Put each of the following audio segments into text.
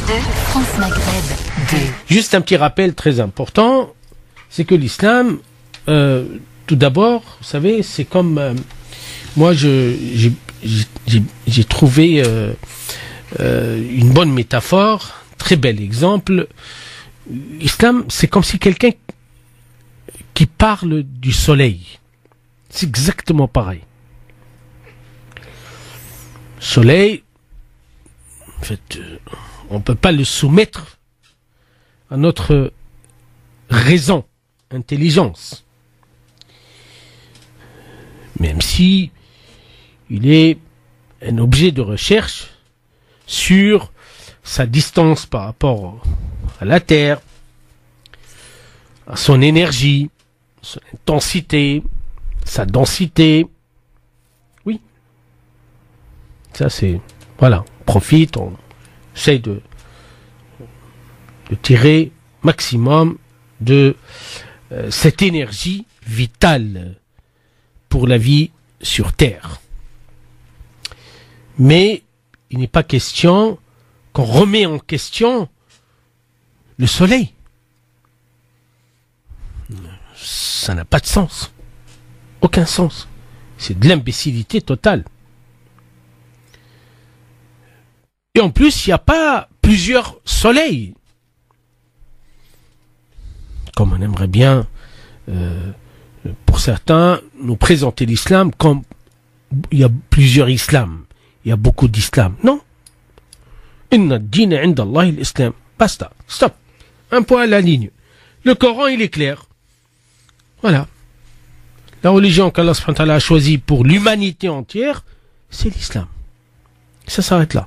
France Maghreb 2. Juste un petit rappel très important, c'est que l'islam, tout d'abord, vous savez, c'est comme... moi, j'ai trouvé une bonne métaphore, très bel exemple. L'islam, c'est comme si quelqu'un qui parle du soleil. C'est exactement pareil. Soleil, en fait, on ne peut pas le soumettre à notre raison, intelligence. Même si il est un objet de recherche sur sa distance par rapport à la Terre, à son énergie, son intensité, sa densité. Oui. Ça c'est... Voilà, on profite, on essaye de tirer maximum de cette énergie vitale pour la vie sur Terre. Mais il n'est pas question qu'on remet en question le soleil. Ça n'a pas de sens. Aucun sens. C'est de l'imbécilité totale. Et en plus, il n'y a pas plusieurs soleils. Comme on aimerait bien, pour certains, nous présenter l'islam comme il y a plusieurs islams. Il y a beaucoup d'islam. Non. Inna ad-dina 'inda Allah l'islam. Basta. Stop. Un point à la ligne. Le Coran, il est clair. Voilà. La religion qu'Allah subhanahu wa ta'ala a choisie pour l'humanité entière, c'est l'islam. Ça s'arrête là.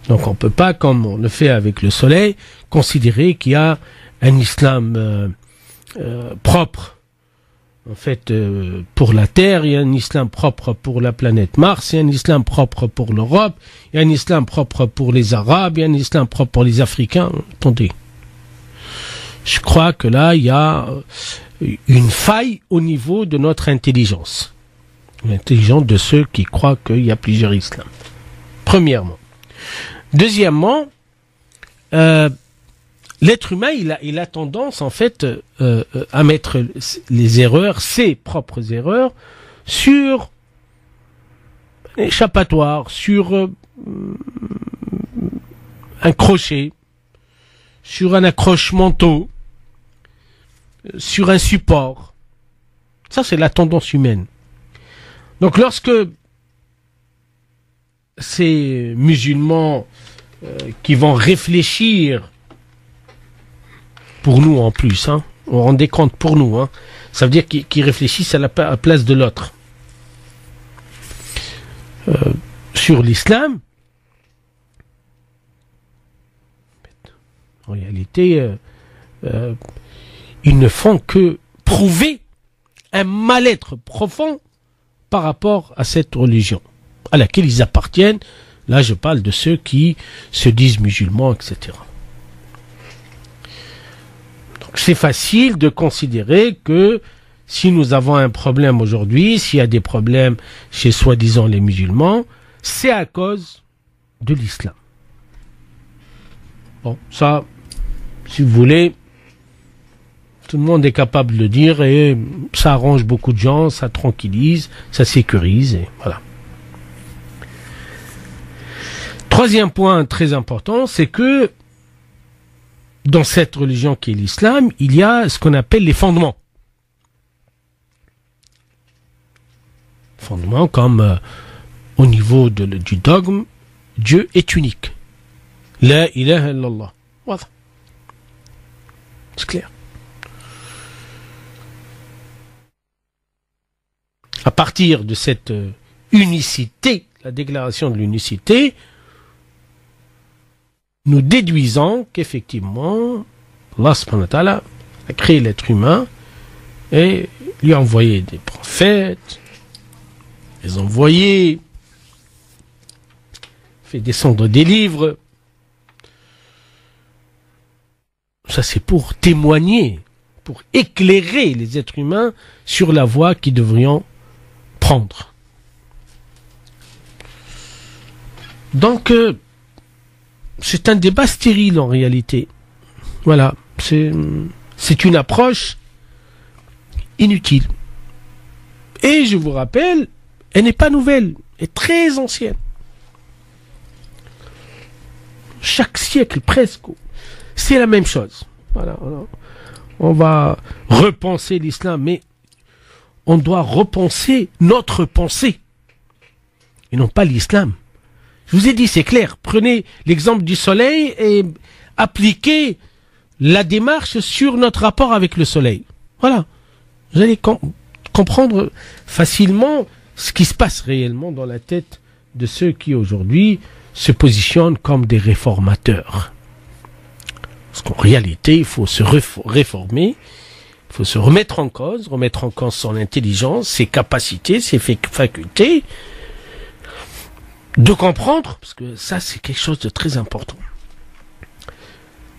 Donc on ne peut pas, comme on le fait avec le soleil, considérer qu'il y a un islam propre. En fait, pour la Terre, il y a un islam propre pour la planète Mars, il y a un islam propre pour l'Europe, il y a un islam propre pour les Arabes, il y a un islam propre pour les Africains. Attendez. Je crois que là, il y a une faille au niveau de notre intelligence. L'intelligence de ceux qui croient qu'il y a plusieurs islams. Premièrement. Deuxièmement, l'être humain, il a tendance, en fait, à mettre les erreurs, ses propres erreurs, sur un échappatoire, sur un crochet, sur un accroche-manteau, sur un support. Ça, c'est la tendance humaine. Donc, lorsque ces musulmans qui vont réfléchir pour nous en plus, hein, on rendait compte pour nous, hein, ça veut dire qu'ils réfléchissent à la place de l'autre. Sur l'islam, en réalité, ils ne font que prouver un mal-être profond par rapport à cette religion à laquelle ils appartiennent. Là, je parle de ceux qui se disent musulmans, etc. Donc, c'est facile de considérer que si nous avons un problème aujourd'hui, s'il y a des problèmes chez soi-disant les musulmans, c'est à cause de l'islam. Bon, ça, si vous voulez, tout le monde est capable de le dire et ça arrange beaucoup de gens, ça tranquillise, ça sécurise et voilà. Troisième point très important, c'est que dans cette religion qui est l'islam, il y a ce qu'on appelle les fondements. Fondements comme au niveau du dogme, Dieu est unique. La ilaha illallah. Voilà. C'est clair. À partir de cette unicité, la déclaration de l'unicité, nous déduisons qu'effectivement, Allah subhanahu wa ta'ala a créé l'être humain et lui a envoyé des prophètes, les a envoyés, fait descendre des livres. Ça, c'est pour témoigner, pour éclairer les êtres humains sur la voie qu'ils devrions prendre. Donc, c'est un débat stérile en réalité. Voilà, c'est une approche inutile. Et je vous rappelle, elle n'est pas nouvelle, elle est très ancienne. Chaque siècle presque, c'est la même chose. Voilà, on va repenser l'islam, mais on doit repenser notre pensée et non pas l'islam. Je vous ai dit, c'est clair. Prenez l'exemple du soleil et appliquez la démarche sur notre rapport avec le soleil. Voilà. Vous allez comprendre facilement ce qui se passe réellement dans la tête de ceux qui aujourd'hui se positionnent comme des réformateurs. Parce qu'en réalité, il faut se réformer, il faut se remettre en cause son intelligence, ses capacités, ses facultés, de comprendre, parce que ça c'est quelque chose de très important.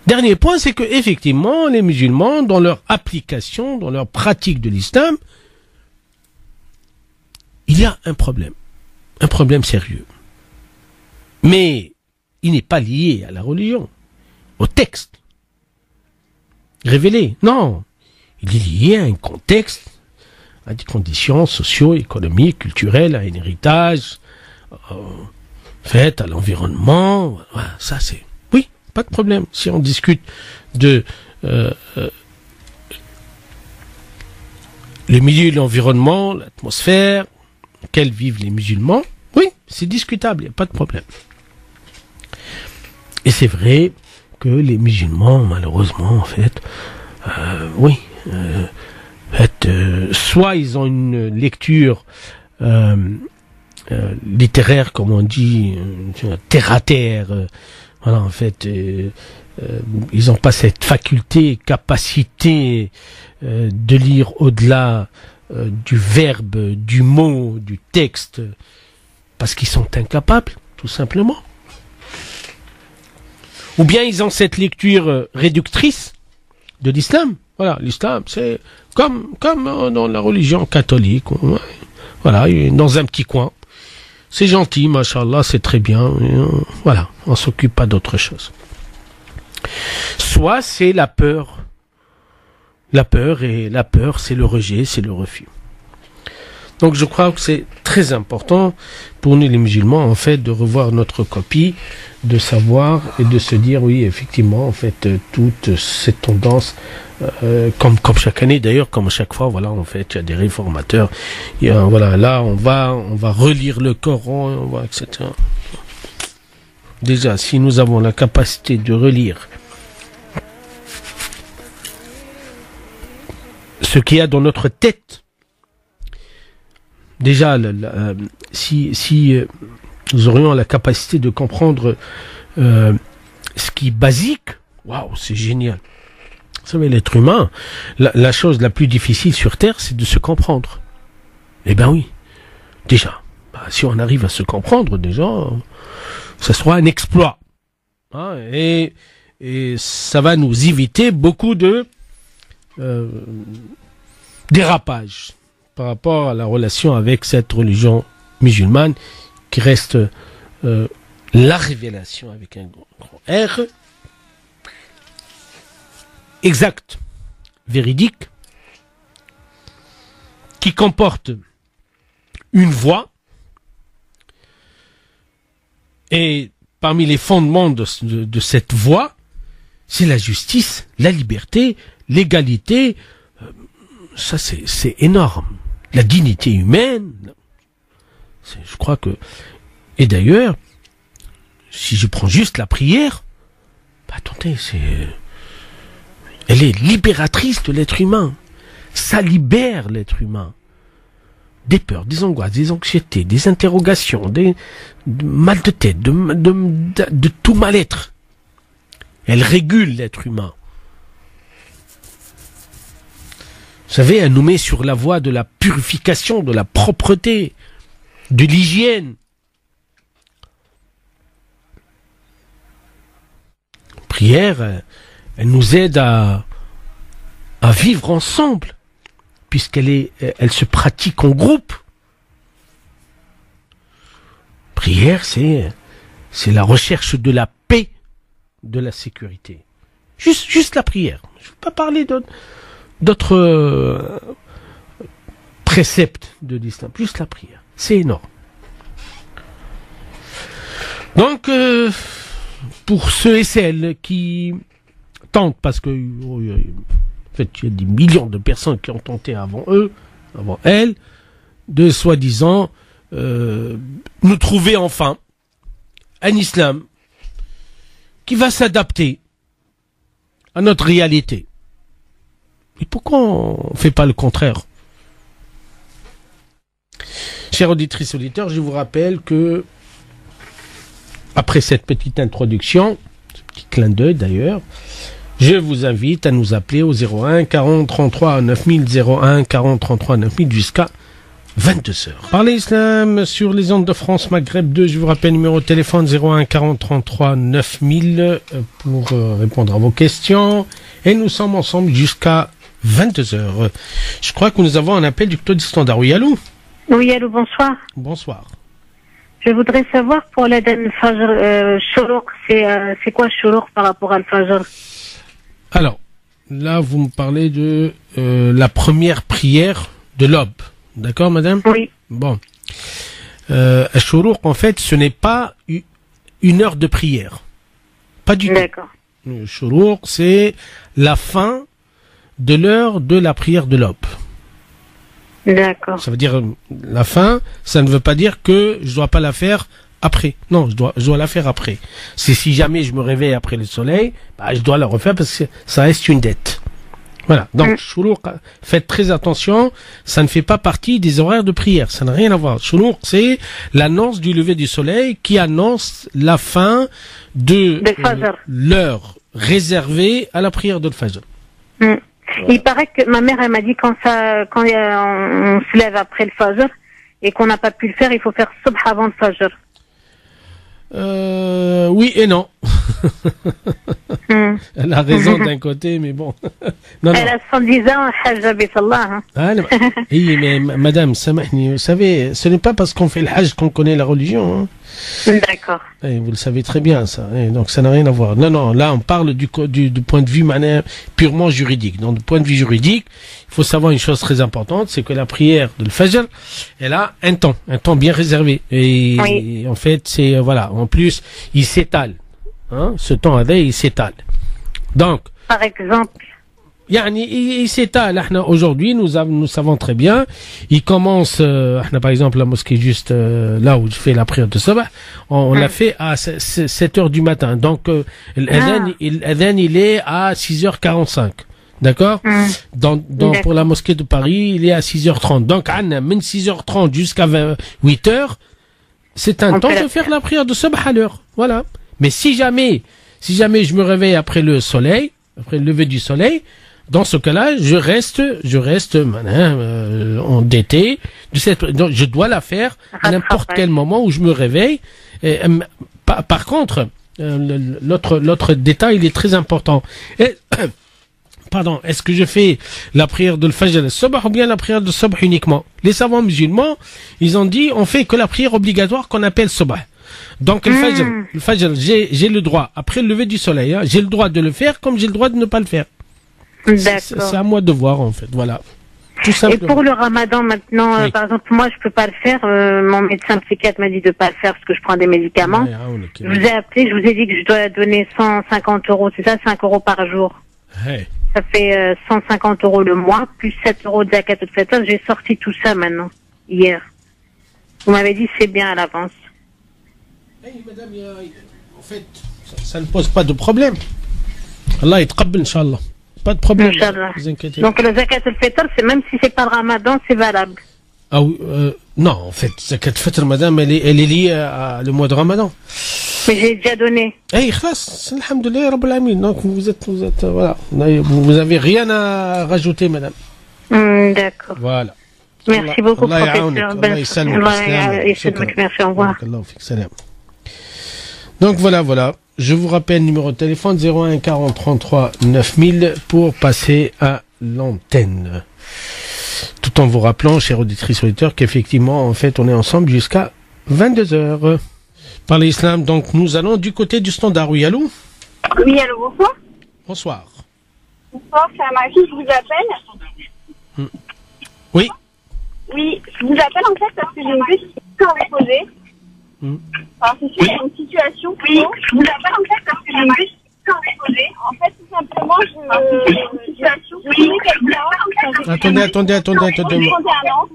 Dernier point, c'est que effectivement les musulmans, dans leur application, dans leur pratique de l'islam, il y a un problème sérieux. Mais il n'est pas lié à la religion, au texte révélé. Non, il est lié à un contexte, à des conditions socio-économiques, culturelles, à un héritage, fait à l'environnement. Voilà, ça c'est... Oui, pas de problème. Si on discute de le milieu de l'environnement, l'atmosphère, auquel vivent les musulmans, oui, c'est discutable, il n'y a pas de problème. Et c'est vrai que les musulmans, malheureusement, en fait, soit ils ont une lecture littéraire, comme on dit, terre à terre. Voilà, en fait, ils n'ont pas cette faculté, capacité de lire au-delà du verbe, du mot, du texte, parce qu'ils sont incapables, tout simplement. Ou bien ils ont cette lecture réductrice de l'islam. Voilà, l'islam, c'est comme dans la religion catholique. Voilà, dans un petit coin. C'est gentil, machallah, c'est très bien. Voilà, on s'occupe pas d'autre chose. Soit c'est la peur. La peur, c'est le rejet, c'est le refus. Donc je crois que c'est très important pour nous les musulmans, en fait, de revoir notre copie, de savoir et de se dire, oui, effectivement, en fait, toutes ces tendances, comme chaque année d'ailleurs, comme chaque fois, voilà, en fait, il y a des réformateurs. Voilà, là, on va relire le Coran, etc. Déjà, si nous avons la capacité de relire ce qu'il y a dans notre tête, déjà, si nous aurions la capacité de comprendre ce qui est basique, waouh, c'est génial. Vous savez, l'être humain, la chose la plus difficile sur Terre, c'est de se comprendre. Eh ben oui, déjà, si on arrive à se comprendre, déjà, ça sera un exploit. Hein, et ça va nous éviter beaucoup de dérapage par rapport à la relation avec cette religion musulmane qui reste la révélation avec un grand R, exact, véridique, qui comporte une voie, et parmi les fondements de cette voie, c'est la justice, la liberté, l'égalité. Ça c'est énorme. La dignité humaine. Je crois que... Et d'ailleurs, si je prends juste la prière, attendez, elle est libératrice de l'être humain. Ça libère l'être humain. Des peurs, des angoisses, des anxiétés, des interrogations, des mal de tête, de tout mal-être. Elle régule l'être humain. Vous savez, elle nous met sur la voie de la purification, de la propreté, de l'hygiène. Prière, elle nous aide à vivre ensemble, elle se pratique en groupe. Prière, c'est la recherche de la paix de la sécurité. Juste la prière. Je ne veux pas parler d'autres préceptes de l'islam. Juste la prière. C'est énorme. Donc, pour ceux et celles qui tentent, parce que en fait, il y a des millions de personnes qui ont tenté avant elles, de soi-disant nous trouver enfin un islam qui va s'adapter à notre réalité. Et pourquoi on ne fait pas le contraire? Chers auditrices et auditeurs, je vous rappelle que après cette petite introduction, ce petit clin d'œil d'ailleurs, je vous invite à nous appeler au 01 40 33 9000, 01 40 33 9000 jusqu'à 22h. Parler islam sur les ondes de France Maghreb 2, je vous rappelle numéro de téléphone 01 40 33 9000 pour répondre à vos questions. Et nous sommes ensemble jusqu'à 22h. Je crois que nous avons un appel du Clos du Standard. Oui, allô? Oui, allô, bonsoir. Bonsoir. Je voudrais savoir pour l'Adhan Fajr, Shuruq, c'est quoi Shuruq par rapport à Al-Fajr? Alors, là, vous me parlez de la première prière de l'aube. D'accord, madame? Oui. Bon. Shuruq, en fait, ce n'est pas une heure de prière. Pas du tout. D'accord. Shuruq, c'est la fin de l'heure de la prière de l'aube. D'accord. Ça veut dire la fin, ça ne veut pas dire que je dois pas la faire après. Non, je dois la faire après. C'est si jamais je me réveille après le soleil, je dois la refaire parce que ça reste une dette. Voilà. Donc, Shuruq, faites très attention, ça ne fait pas partie des horaires de prière. Ça n'a rien à voir. Shuruq, c'est l'annonce du lever du soleil qui annonce la fin de l'heure réservée à la prière de Fajr. Voilà. Il paraît que ma mère, elle m'a dit quand on se lève après le Fajr et qu'on n'a pas pu le faire, il faut faire Subh avant le Fajr. Oui et non. Elle a raison d'un côté, mais bon. Non, elle a 110 ans, Hajj Bissallah. Oui, mais madame, vous savez, ce n'est pas parce qu'on fait le Hajj qu'on connaît la religion. Hein. D'accord. Et vous le savez très bien, ça. Et donc, ça n'a rien à voir. Non, là, on parle du point de vue purement juridique. Donc, du point de vue juridique, il faut savoir une chose très importante, c'est que la prière de Fajr, elle a un temps bien réservé. Et en fait, c'est, voilà, en plus, il s'étale. Hein, ce temps il s'étale. Donc, par exemple, il s'étale. Aujourd'hui, nous savons très bien. Il commence, par exemple, la mosquée juste là où je fais la prière de sabah, on l'a fait à 7 heures du matin. Donc, l'adhan, il est à 6h45. D'accord? Pour la mosquée de Paris, il est à 6h30. Donc, même 6h30 jusqu'à 8h, c'est un temps de faire la prière de sabah à l'heure. Voilà. Mais si jamais je me réveille après le lever du soleil, dans ce cas-là, je reste endetté. Donc, je dois la faire à n'importe quel moment où je me réveille. Par contre, l'autre détail, il est très important. Pardon, est-ce que je fais la prière de Fajr al-Sabah ou bien la prière de Sabah uniquement? Les savants musulmans, ils ont dit, on fait que la prière obligatoire qu'on appelle Sabah. Donc le Fajr, j'ai le droit, après le lever du soleil, j'ai le droit de le faire comme j'ai le droit de ne pas le faire. D'accord. C'est à moi de voir en fait, voilà. Tout simplement. Et pour le Ramadan maintenant, par exemple, moi je peux pas le faire, mon médecin psychiatre m'a dit de pas le faire parce que je prends des médicaments. Je vous ai appelé, je vous ai dit que je dois donner 150 €, c'est ça, 5 € par jour. Ça fait 150 € le mois, plus 7 € de zakat al-fitr. J'ai sorti tout ça maintenant, hier. Vous m'avez dit c'est bien à l'avance. Madame, en fait, ça ne pose pas de problème. Allah yatqabbal, Inch'Allah. Pas de problème. Vous inquiétez. Donc le zakat al-fitr, c'est même si c'est pas le Ramadan, c'est valable. Ah oui, non, en fait, zakat al-fitr, madame, elle est liée à le mois de Ramadan. Mais j'ai déjà donné. Khlas, alhamdoulilah, rabbil alamin. Donc vous êtes, voilà, vous avez rien à rajouter, madame. D'accord. Voilà. Merci beaucoup, professeur. Merci, au revoir. Donc voilà. Je vous rappelle, numéro de téléphone 01 40 33 9000 pour passer à l'antenne. Tout en vous rappelant, chers auditrices et auditeurs, qu'effectivement, en fait, on est ensemble jusqu'à 22h. Par l'islam, donc nous allons du côté du standard. Oui, allô? Oui, allô, bonsoir. Bonsoir. Bonsoir, c'est ma fille, je vous appelle. Oui. Oui, je vous appelle en fait parce que j'ai une petite question à vous poser. Alors, c'est sûr, une situation. Oui, je vous appelle en fait parce que j'ai une petite question à vous poser. En fait, tout simplement, je connais quelqu'un. Attendez. 31 ans.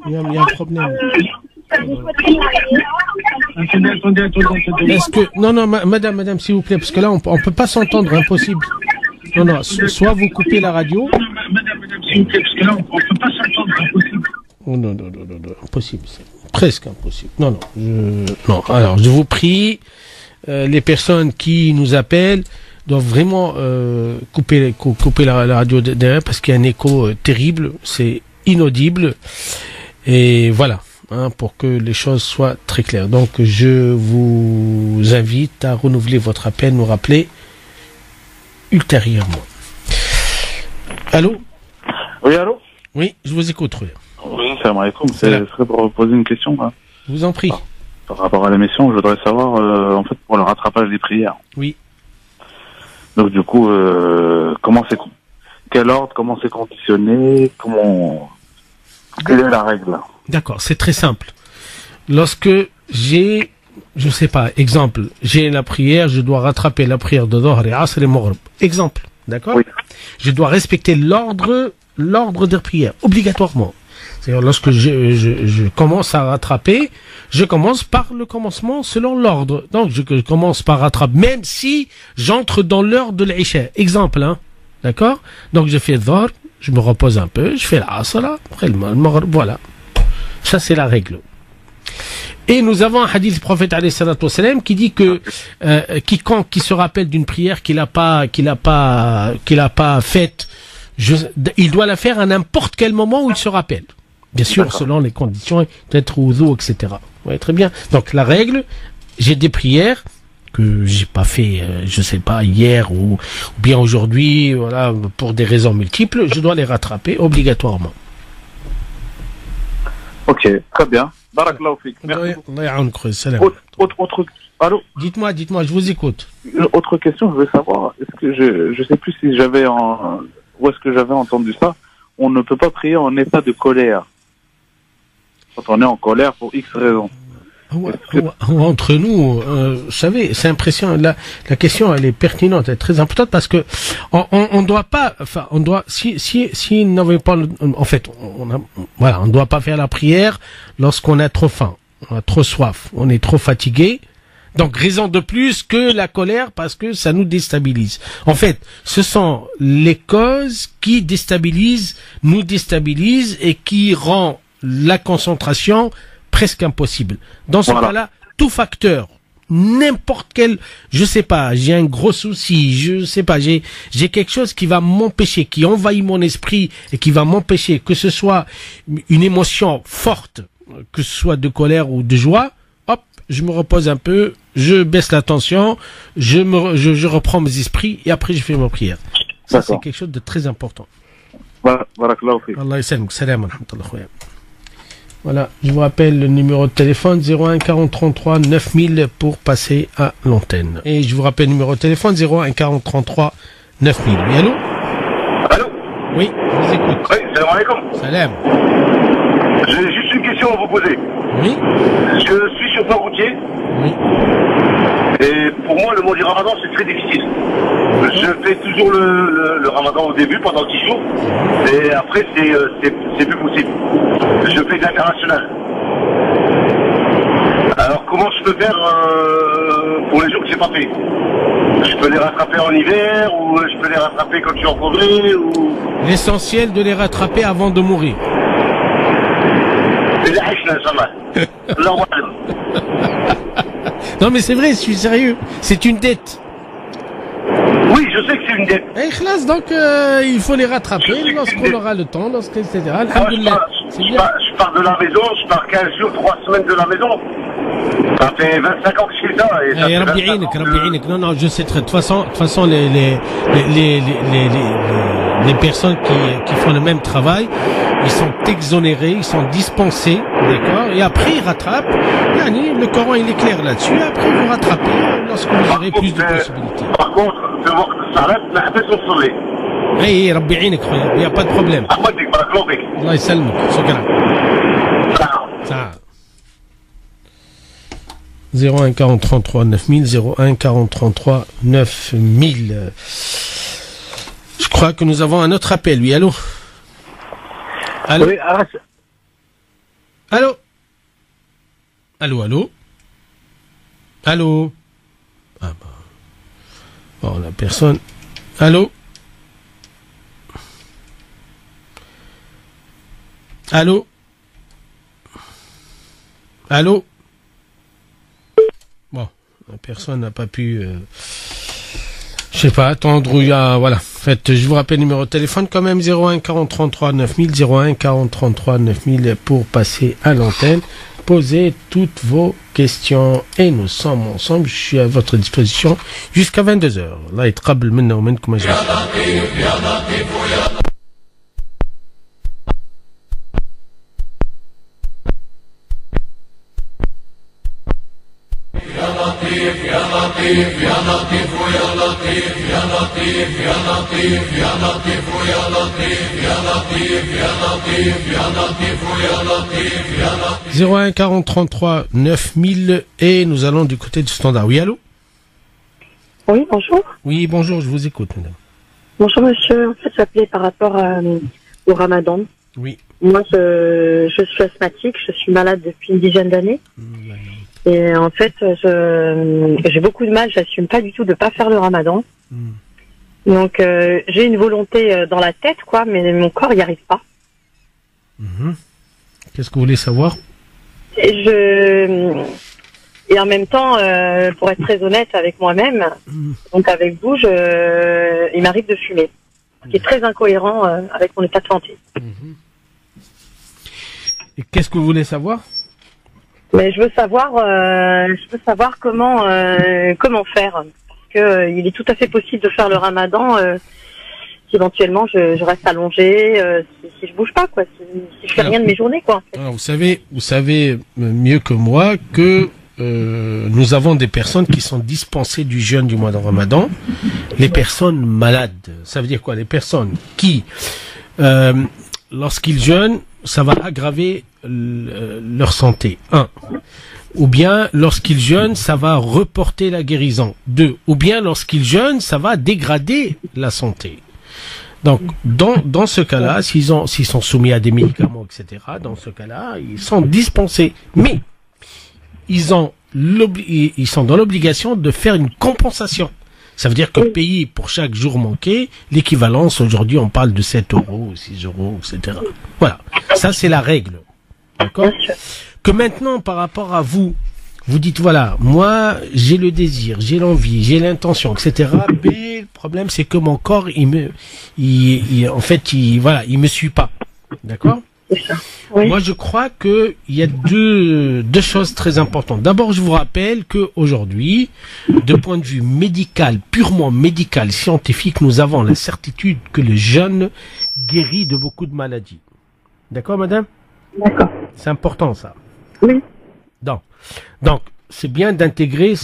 Il y a un problème. Attendez. Est-ce que non, madame, s'il vous plaît, parce que là, on peut pas s'entendre, impossible. Non, soit vous coupez la radio. Madame, s'il vous plaît, parce que là, on peut pas s'entendre, impossible. Oh, non, impossible, c'est presque impossible. Non. Alors, je vous prie, les personnes qui nous appellent doivent vraiment couper la radio derrière parce qu'il y a un écho terrible, c'est inaudible. Et voilà. Pour que les choses soient très claires. Donc, je vous invite à renouveler votre appel, nous rappeler ultérieurement. Allô? Oui, allô? Oui, je vous écoute. Oui, salam alaikum. Ce serait pour poser une question. Hein. Je vous en prie. Par rapport à l'émission, je voudrais savoir, en fait, pour le rattrapage des prières. Oui. Donc, du coup, quel ordre, comment c'est conditionné, quelle est la règle? D'accord, c'est très simple. Lorsque j'ai, je sais pas, exemple, j'ai la prière, je dois rattraper la prière de Dhuhr et Asr et Maghrib. Exemple, d'accord? Oui. Je dois respecter l'ordre des prières, obligatoirement. C'est-à-dire, lorsque je commence à rattraper, je commence par le commencement selon l'ordre. Donc, je commence par rattraper, même si j'entre dans l'heure de l'Isha. Exemple, d'accord? Donc, je fais Dhuhr, je me repose un peu, je fais l'Asr, après le Maghrib, voilà. Ça, c'est la règle. Et nous avons un hadith du prophète alayhi salatu wassalam qui dit que quiconque qui se rappelle d'une prière qu'il a pas faite, il doit la faire à n'importe quel moment où il se rappelle. Bien sûr, selon les conditions, peut-être wudu, etc. Ouais, très bien. Donc la règle, j'ai des prières que j'ai pas fait, je sais pas, hier ou bien aujourd'hui, voilà, pour des raisons multiples, je dois les rattraper obligatoirement. Ok, très bien. Barakallahu fik. Merci beaucoup. Allô? Dites-moi, je vous écoute. Une autre question, je veux savoir, est-ce que je sais plus si où est-ce que j'avais entendu ça, on ne peut pas prier en état de colère. Quand on est en colère pour X raisons. Entre nous, vous savez, c'est impressionnant. La question, elle est pertinente, elle est très importante parce que on doit pas, enfin, on doit, si n'avait pas, en fait, on doit pas faire la prière lorsqu'on a trop faim, on a trop soif, on est trop fatigué. Donc, raison de plus que la colère parce que ça nous déstabilise. En fait, ce sont les causes qui nous déstabilisent et qui rend la concentration presque impossible. Dans ce cas-là, tout facteur, n'importe quel, je sais pas, j'ai un gros souci, je sais pas, j'ai quelque chose qui va m'empêcher, qui envahit mon esprit et qui va m'empêcher, que ce soit une émotion forte, que ce soit de colère ou de joie, hop, je me repose un peu, je baisse la tension, je reprends mes esprits et après je fais ma prière. Ça, c'est quelque chose de très important. Barakallahu fik. Allah yasalmuk, salam wa rahmatullah. Voilà, je vous rappelle le numéro de téléphone 01 40 33 9000 pour passer à l'antenne. Et je vous rappelle le numéro de téléphone 01 40 33 9000. Oui, allô? Allô? Oui, je vous écoute. Oui, salam alaikum. Salam. J'ai juste une question à vous poser. Oui. Je suis chauffeur routier. Oui. Et pour moi, le mois du Ramadan, c'est très difficile. Je fais toujours le Ramadan au début, pendant 10 jours. Et après, c'est plus possible. Je fais de l'international. Alors, comment je peux faire pour les jours que j'ai pas fait? Je peux les rattraper en hiver, ou je peux les rattraper quand je suis en congé, ou... L'essentiel de les rattraper avant de mourir. C'est la hache, là, Inch'Allah. Non, mais c'est vrai, je suis sérieux. C'est une dette. Oui, je sais que c'est une dette. Et classe, donc il faut les rattraper lorsqu'on aura le temps, etc. Alhamdulillah. Je pars de la maison, je pars 15 jours, 3 semaines de la maison. Ça fait 25 ans que je fais ça. Et ça fait 25 ans Non, je sais très. De toute façon, les personnes qui font le même travail, ils sont exonérés, ils sont dispensés, d'accord. Et après, ils rattrapent. Le Coran, il est clair là-dessus. Après, vous rattrapez lorsque vous aurez plus de possibilités. Par contre, في وقت الصلاة ما حبيتش نصلي. اي ربي يعينك خويا، يا با بروبليم. الله يديك بارك الله فيك. الله يسلمك، شكرا. ساعة. 01 40 33 9000, 01 40 33 9000. Je crois que nous avons un autre appel, oui, allô? Allô? Oui, allô? Allô, allô? Allô? Ah bah. Bon, la personne. Allô? Allô? Allô? Bon, la personne n'a pas pu... je sais pas, attendre où il y a... Voilà. En fait, je vous rappelle le numéro de téléphone quand même, 01 40 33 9000, 01 40 33 9000 pour passer à l'antenne. Posez toutes vos questions et nous sommes ensemble. Je suis à votre disposition jusqu'à 22h. Là, il trouble maintenant, comment je vais. 01 40 33 9000 et nous allons du côté du standard. Oui, allô? Oui, bonjour. Oui, bonjour, je vous écoute, madame. Bonjour, monsieur. En fait, j'appelais par rapport au ramadan. Oui. Moi, je suis asthmatique, je suis malade depuis une dizaine d'années. Et en fait, j'ai beaucoup de mal, j'assume pas du tout de pas faire le ramadan. Donc, j'ai une volonté dans la tête, quoi, mais mon corps n'y arrive pas. Qu'est-ce que vous voulez savoir? Et en même temps, pour être très honnête avec moi-même, donc avec vous, il m'arrive de fumer, ce qui est très incohérent avec mon état de santé. Et qu'est-ce que vous voulez savoir? Mais je veux savoir comment faire, parce que il est tout à fait possible de faire le ramadan si éventuellement je reste allongé, si je bouge pas, quoi, si je fais rien de mes journées, quoi. En fait. Alors, vous savez mieux que moi que nous avons des personnes qui sont dispensées du jeûne du mois de Ramadan. Les personnes malades, ça veut dire quoi? Les personnes qui, lorsqu'ils jeûnent, ça va aggraver leur santé. 1. Ou bien, lorsqu'ils jeûnent, ça va reporter la guérison. 2. Ou bien, lorsqu'ils jeûnent, ça va dégrader la santé. Donc, dans ce cas-là, s'ils sont soumis à des médicaments, etc., dans ce cas-là, ils sont dispensés. Mais, ils sont dans l'obligation de faire une compensation. Ça veut dire que payer pour chaque jour manqué, l'équivalence, aujourd'hui, on parle de 7 euros, 6 euros, etc. Voilà. Ça, c'est la règle. D'accord? Que maintenant, par rapport à vous, vous dites, voilà, moi, j'ai le désir, j'ai l'envie, j'ai l'intention, etc. Mais le problème, c'est que mon corps, il me suit pas. D'accord? Oui. Moi, je crois que il y a deux choses très importantes. D'abord, je vous rappelle que aujourd'hui, de point de vue médical, purement médical, scientifique, nous avons la certitude que le jeûne guérit de beaucoup de maladies. D'accord, madame? D'accord. C'est important, ça. Oui. Donc, c'est bien d'intégrer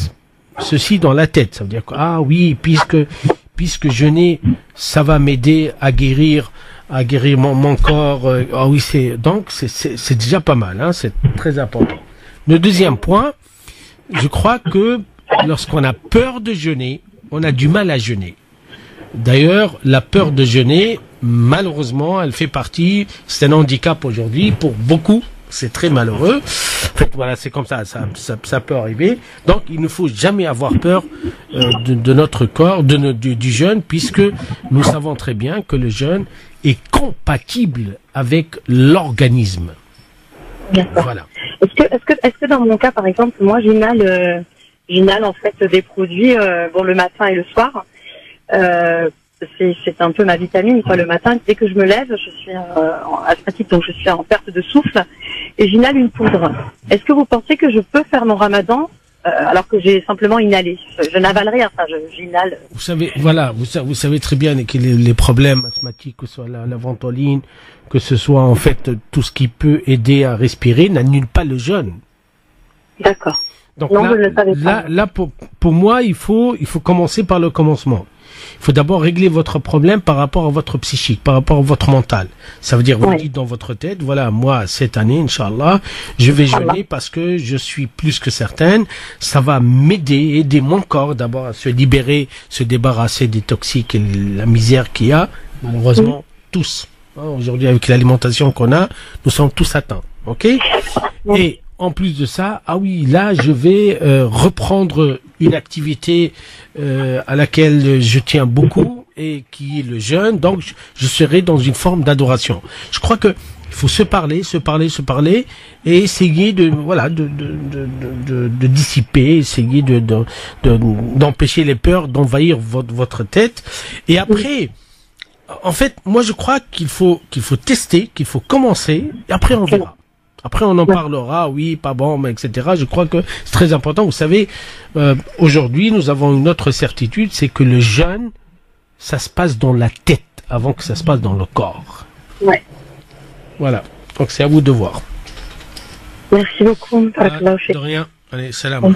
ceci dans la tête. Ça veut dire que, ah oui, puisque jeûner, ça va m'aider à guérir mon corps. Ah oui, c'est déjà pas mal, hein, c'est très important. Le deuxième point, je crois que lorsqu'on a peur de jeûner, on a du mal à jeûner. D'ailleurs, la peur de jeûner, malheureusement, elle fait partie, c'est un handicap aujourd'hui pour beaucoup, c'est très malheureux. En fait, voilà, c'est comme ça peut arriver. Donc, il ne faut jamais avoir peur de notre corps, du jeûne, puisque nous savons très bien que le jeûne est compatible avec l'organisme. Voilà. Est-ce que dans mon cas, par exemple, moi, j'inhale en fait des produits, le matin et le soir. C'est un peu ma vitamine, quoi. Le matin, dès que je me lève, je suis asthmatique, donc je suis en perte de souffle, et j'inhale une poudre. Est-ce que vous pensez que je peux faire mon ramadan alors que j'ai simplement inhalé? Je n'avale rien, j'inhale. Vous savez, voilà, vous savez très bien que les problèmes asthmatiques, que ce soit la ventoline, que ce soit en fait tout ce qui peut aider à respirer, n'annule pas le jeûne. D'accord. Donc non, je ne le savais pas. là, pour moi, il faut commencer par le commencement. Il faut d'abord régler votre problème par rapport à votre psychique, par rapport à votre mental. Ça veut dire, vous dites dans votre tête, voilà, moi, cette année, Inch'Allah, je vais jeûner parce que je suis plus que certaine. Ça va aider mon corps d'abord à se libérer, se débarrasser des toxiques et la misère qu'il y a. Malheureusement, tous. Aujourd'hui, avec l'alimentation qu'on a, nous sommes tous atteints. OK? Et en plus de ça, là, je vais reprendre une activité à laquelle je tiens beaucoup et qui est le jeûne. Donc, je serai dans une forme d'adoration. Je crois que il faut se parler et essayer de dissiper, essayer d'empêcher les peurs d'envahir votre tête. Et après, en fait, moi, je crois qu'il faut tester, qu'il faut commencer. Et après, on verra. Après, on en parlera, oui, pas bon, mais etc. Je crois que c'est très important. Vous savez, aujourd'hui, nous avons une autre certitude, c'est que le jeûne, ça se passe dans la tête avant que ça se passe dans le corps. Ouais. Voilà. Donc, c'est à vous de voir. Merci beaucoup. De rien. Allez, salam.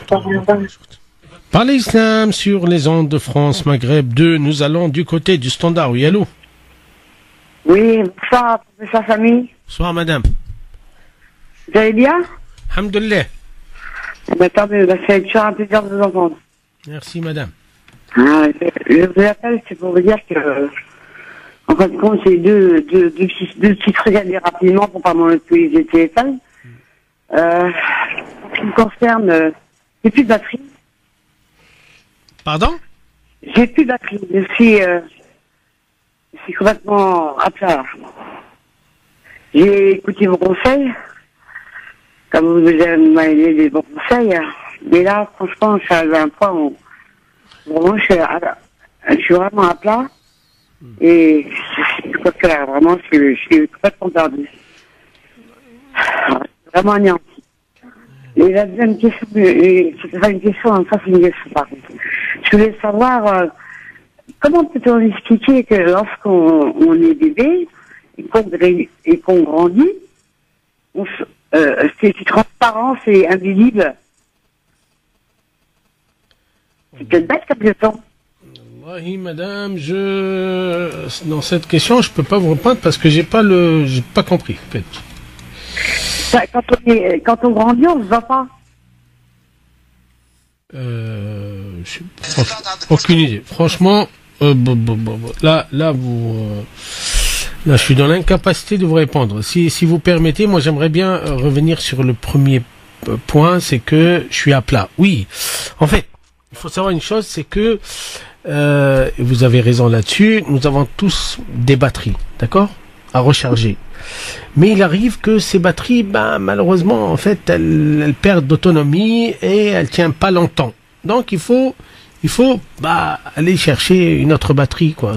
Par l'islam sur les ondes de France Maghreb 2, nous allons du côté du standard. Oui, allô? Oui, bonsoir, professeur Samy. Bonsoir, madame. Vous allez bien? Alhamdoulilah. Attendez, c'est toujours un plaisir de vous entendre. Merci, madame. Je vous appelle, c'est pour vous dire que, en fin de compte, c'est deux petits trucs à dire rapidement pour pas monopoliser le téléphone. En ce qui me concerne, j'ai plus de batterie. Pardon? J'ai plus de batterie. Je suis complètement à plat. J'ai écouté vos conseils. Comme vous m'avez donné des bons conseils. Mais là, franchement, je suis arrivé à un point où vraiment je suis vraiment à plat. Et je suis pas clair. Vraiment, je suis complètement perdu. Vraiment anéanti. Et la deuxième question, c'est pas une question, en face, c'est une question par contre. Je voulais savoir, comment peut-on expliquer que lorsqu'on est bébé et qu'on grandit, c'est transparent, c'est invisible. C'est peut-être bête comme je pense. Oui, madame, dans cette question, je peux pas vous répondre parce que j'ai pas compris, en fait. Quand on grandit, on ne se voit pas. Aucune idée. Franchement, là, je suis dans l'incapacité de vous répondre. Si vous permettez, moi, j'aimerais bien revenir sur le premier point, c'est que je suis à plat. Oui. En fait, il faut savoir une chose, c'est que, vous avez raison là-dessus, nous avons tous des batteries, d'accord? À recharger. Mais il arrive que ces batteries, malheureusement, en fait, elles perdent d'autonomie et elles tiennent pas longtemps. Donc, il faut aller chercher une autre batterie, quoi.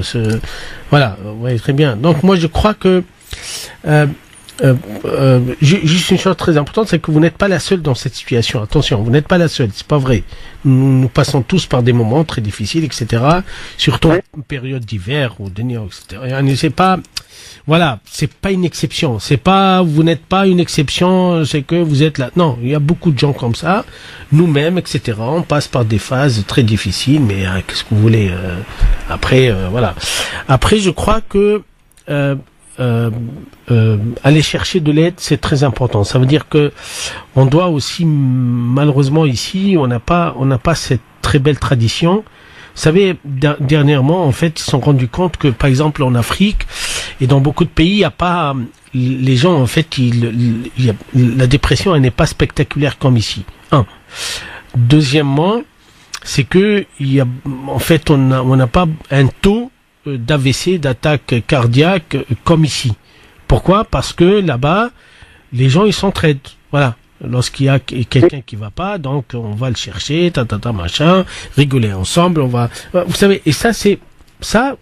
Voilà, vous voyez très bien. Donc, moi, je crois que juste une chose très importante, c'est que vous n'êtes pas la seule dans cette situation. Attention, vous n'êtes pas la seule, c'est pas vrai. Nous passons tous par des moments très difficiles, etc. Surtout en période d'hiver ou de nuit, etc. Et c'est pas, voilà, c'est pas une exception. Vous n'êtes pas une exception, c'est que vous êtes là. Non, il y a beaucoup de gens comme ça, nous-mêmes, etc. On passe par des phases très difficiles, mais qu'est-ce que vous voulez après, voilà. Après, je crois que aller chercher de l'aide, c'est très important. Ça veut dire que on doit aussi, malheureusement ici, on n'a pas cette très belle tradition. Vous savez, dernièrement, en fait, ils se sont rendus compte que, par exemple, en Afrique et dans beaucoup de pays, il n'y a pas, les gens, en fait, la dépression, elle n'est pas spectaculaire comme ici. Deuxièmement, c'est que en fait, on n'a pas un taux d'AVC, d'attaque cardiaque comme ici. Pourquoi? Parce que là-bas, les gens ils s'entraident. Voilà. Lorsqu'il y a quelqu'un qui va pas, donc on va le chercher, machin, rigoler ensemble, on va. Vous savez, et ça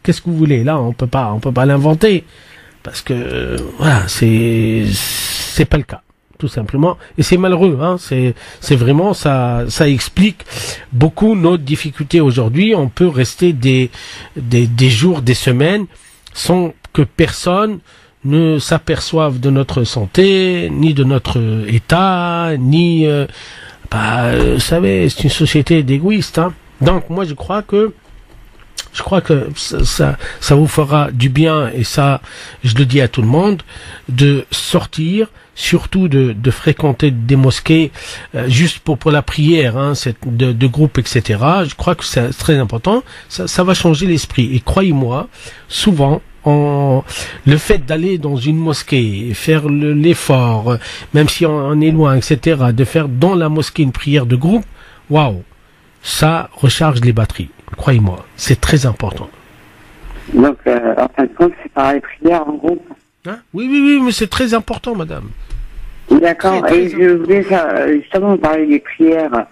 qu'est-ce que vous voulez? Là, on peut pas l'inventer parce que voilà, c'est pas le cas. Tout simplement, et c'est malheureux, c'est vraiment ça explique beaucoup nos difficultés aujourd'hui. On peut rester des jours, des semaines sans que personne ne s'aperçoive de notre santé, ni de notre état, ni vous savez, c'est une société d'égoïstes, hein. Donc moi je crois que ça vous fera du bien, et ça je le dis à tout le monde, de sortir, surtout de fréquenter des mosquées juste pour la prière, hein, de groupe, etc. Je crois que c'est très important. Ça va changer l'esprit. Et croyez-moi, souvent le fait d'aller dans une mosquée et faire l'effort, même si on est loin, etc., de faire dans la mosquée une prière de groupe, waouh, ça recharge les batteries. Croyez-moi, c'est très important. Donc, en fin de compte, c'est par les prières en groupe. Hein? Oui, mais c'est très important, madame. D'accord. Et je voulais justement parler des prières.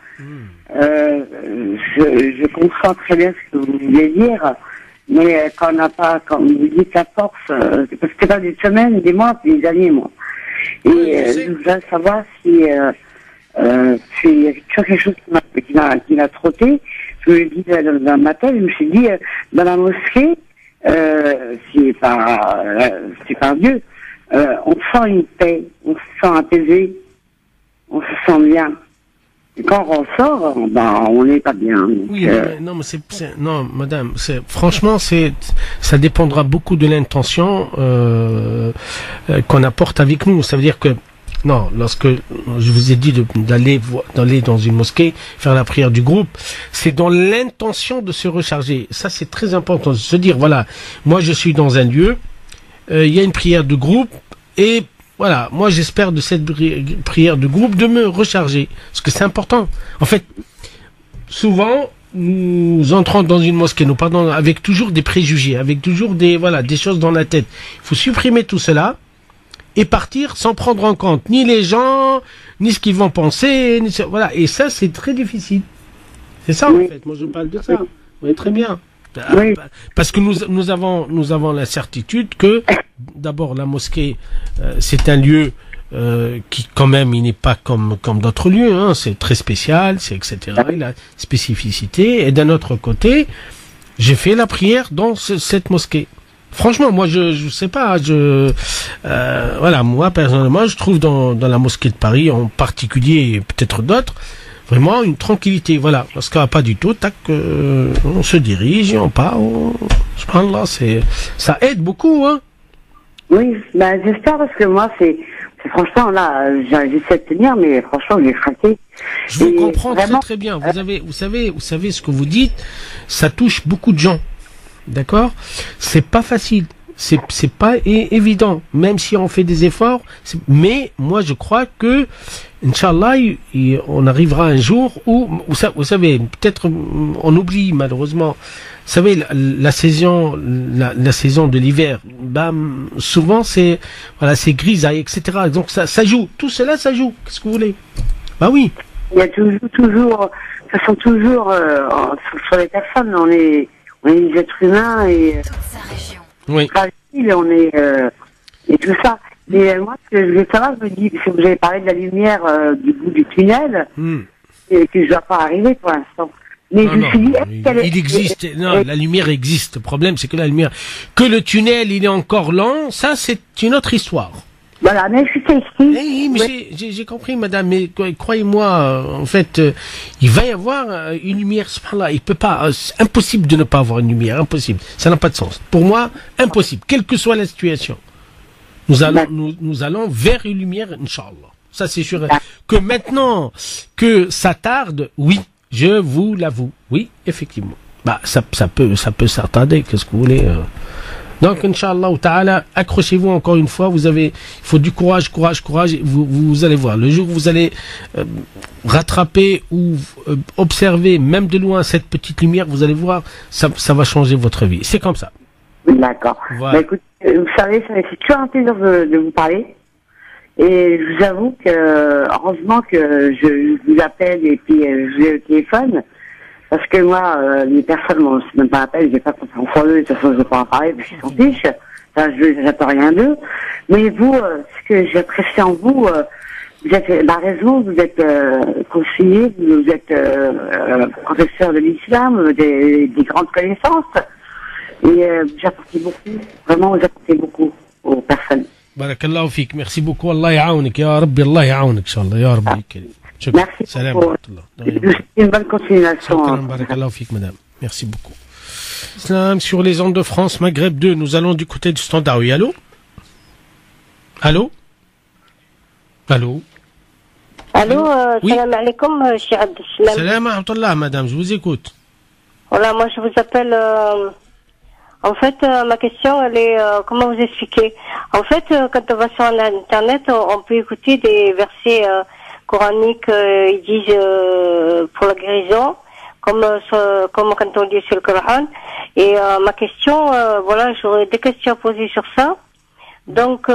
Je comprends très bien ce que vous voulez dire, mais quand on n'a pas, comme vous dites, la force, parce que c'est pas des semaines, des mois, puis des années, moi. Et je voudrais savoir si il y a toujours quelque chose qui m'a trotté. Je me dis dans ma tête, je me suis dit, dans la mosquée, c'est par Dieu, on sent une paix, on se sent apaisé, on se sent bien. Et quand on sort, on n'est pas bien. Donc, oui, non, madame, franchement, ça dépendra beaucoup de l'intention qu'on apporte avec nous. Ça veut dire que non, lorsque je vous ai dit d'aller dans une mosquée, faire la prière du groupe, c'est dans l'intention de se recharger. Ça, c'est très important. Se dire, voilà, moi je suis dans un lieu, il y a une prière de groupe, et voilà, moi j'espère de cette prière de groupe de me recharger. Parce que c'est important. En fait, souvent, nous entrons dans une mosquée, nous partons avec toujours des préjugés, avec toujours des choses dans la tête. Il faut supprimer tout cela et partir sans prendre en compte ni les gens, ni ce qu'ils vont penser, voilà. Et ça, c'est très difficile. C'est ça, en fait. Moi, je parle de ça. Oui, très bien. Oui. Parce que nous avons la certitude que, d'abord, la mosquée, c'est un lieu qui, quand même, il n'est pas comme d'autres lieux, hein. C'est très spécial, c'est etc. Il a spécificité. Et d'un autre côté, j'ai fait la prière dans cette mosquée. Franchement, moi, je sais pas, moi, personnellement, je trouve dans la mosquée de Paris, en particulier, et peut-être d'autres, vraiment une tranquillité, voilà. Parce qu'il n'y a pas du tout, on se dirige, et on part, subhanallah, ça aide beaucoup, hein. Oui, j'espère, parce que moi, c'est franchement, là, j'essaie de tenir, mais franchement, j'ai craqué. Je vous comprends vraiment très bien. Vous savez ce que vous dites, ça touche beaucoup de gens. D'accord? C'est pas facile. C'est pas évident. Même si on fait des efforts. Mais, moi, je crois que, Inch'Allah, on arrivera un jour où, vous savez, peut-être, on oublie, malheureusement. Vous savez, la saison de l'hiver, souvent, c'est grisaille, etc. Donc, ça joue. Tout cela, ça joue. Qu'est-ce que vous voulez? Bah oui. Il y a toujours, ça sont toujours, sur les personnes, on est des êtres humains et fragile, on est et tout ça. Mais moi, ce que je veux savoir, je me dis, parce que vous avez parlé de la lumière du bout du tunnel, et que je ne dois pas arriver pour l'instant. Mais je me suis dit, il existe. Non, la lumière existe. Le problème, c'est que que le tunnel, il est encore lent. Ça, c'est une autre histoire. Voilà, mais je suis ici. Mais j'ai compris, madame, mais croyez-moi, en fait, il va y avoir une lumière, subhanallah, il peut pas, c'est impossible de ne pas avoir une lumière, impossible. Ça n'a pas de sens. Pour moi, impossible, quelle que soit la situation. Nous allons vers une lumière, Inch'Allah. Ça, c'est sûr. Que maintenant, que ça tarde, oui, je vous l'avoue. Oui, effectivement. Ça peut s'attarder, qu'est-ce que vous voulez, Donc, Inch'Allah ta'ala, accrochez-vous encore une fois, il faut du courage, vous allez voir. Le jour où vous allez rattraper ou observer, même de loin, cette petite lumière, vous allez voir, ça va changer votre vie. C'est comme ça. D'accord. Voilà. Écoute, vous savez, c'est toujours un plaisir de vous parler. Et je vous avoue que, heureusement que je vous appelle et puis je vous ai au téléphone. Parce que moi, les personnes, c'est même pas la peine, j'ai pas confiance en eux, de toute façon, je vais pas en parler, parce qu'ils s'en fichent. Enfin, j'attends rien d'eux. Mais vous, ce que j'apprécie en vous, vous êtes, raison, vous êtes conseiller, vous êtes professeur de l'islam, des grandes connaissances. Et vous apportez beaucoup, vraiment, vous apportez beaucoup aux personnes. Barakallahu fik, merci beaucoup, Allah ya'awnik, ya Rabbi, Allah ya'awnik, inshallah, ya Rabbi. Merci Salam. beaucoup. Une bonne continuation. Barakallahu fik, madame. Merci beaucoup. Islam sur les ondes de France, Maghreb 2. Nous allons du côté du standard. Oui, allô? Allô? Allô? Allô, oui. salam alaikum, Cheikh Abdeslam. Salam alaikum, madame, je vous écoute. Voilà, moi je vous appelle. En fait, ma question, elle est comment vous expliquer? En fait, quand on va sur Internet, on peut écouter des versets coraniques, ils disent pour la guérison, comme quand on dit sur le Coran. Et ma question, voilà, j'aurais des questions à poser sur ça. Donc,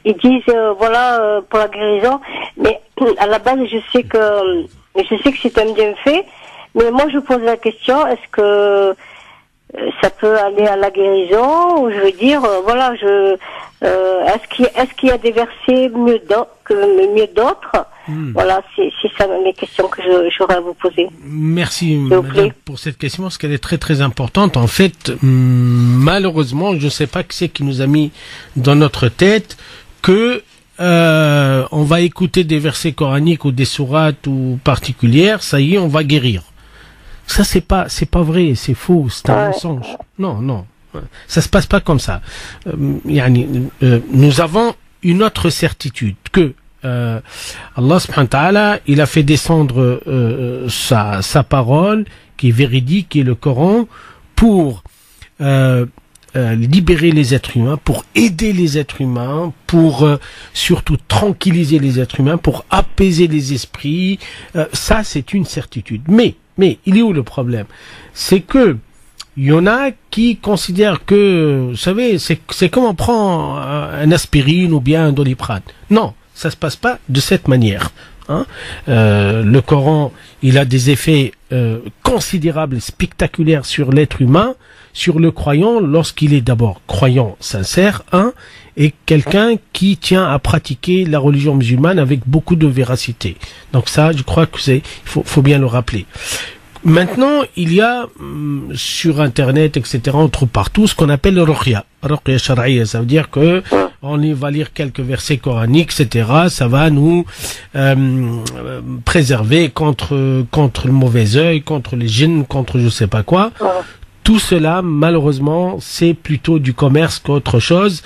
ils disent voilà pour la guérison, mais à la base, je sais que c'est un bienfait. Mais moi, je pose la question, est-ce que ça peut aller à la guérison, ou je veux dire, voilà, est-ce qu'il y a des versets mieux d'autres? Voilà, c'est ça les questions que j'aurais à vous poser. Merci madame, pour cette question, parce qu'elle est très très importante. En fait, malheureusement, je ne sais pas qui c'est qui nous a mis dans notre tête que on va écouter des versets coraniques ou des sourates ou particulières, ça y est, on va guérir. Ça c'est pas vrai, c'est faux, c'est un mensonge. Non, ça se passe pas comme ça. Nous avons une autre certitude que Allah subhanahu wa ta'ala, il a fait descendre sa parole qui est véridique, qui est le Coran, pour libérer les êtres humains, pour aider les êtres humains, pour surtout tranquilliser les êtres humains, pour apaiser les esprits. Ça c'est une certitude. Mais il est où le problème? C'est que il y en a qui considèrent que, vous savez, c'est comme on prend un aspirine ou bien un Doliprane. Non, ça se passe pas de cette manière. Hein. Le Coran, il a des effets considérables, spectaculaires sur l'être humain, sur le croyant, lorsqu'il est d'abord croyant sincère, et quelqu'un qui tient à pratiquer la religion musulmane avec beaucoup de véracité. Donc ça, je crois que faut bien le rappeler. Maintenant, il y a sur Internet, etc., on trouve partout ce qu'on appelle le ruqya. Ruqya shar'iyya, ça veut dire que on y va lire quelques versets coraniques, etc. Ça va nous préserver contre le mauvais œil, contre les djinns, contre je sais pas quoi. Tout cela, malheureusement, c'est plutôt du commerce qu'autre chose.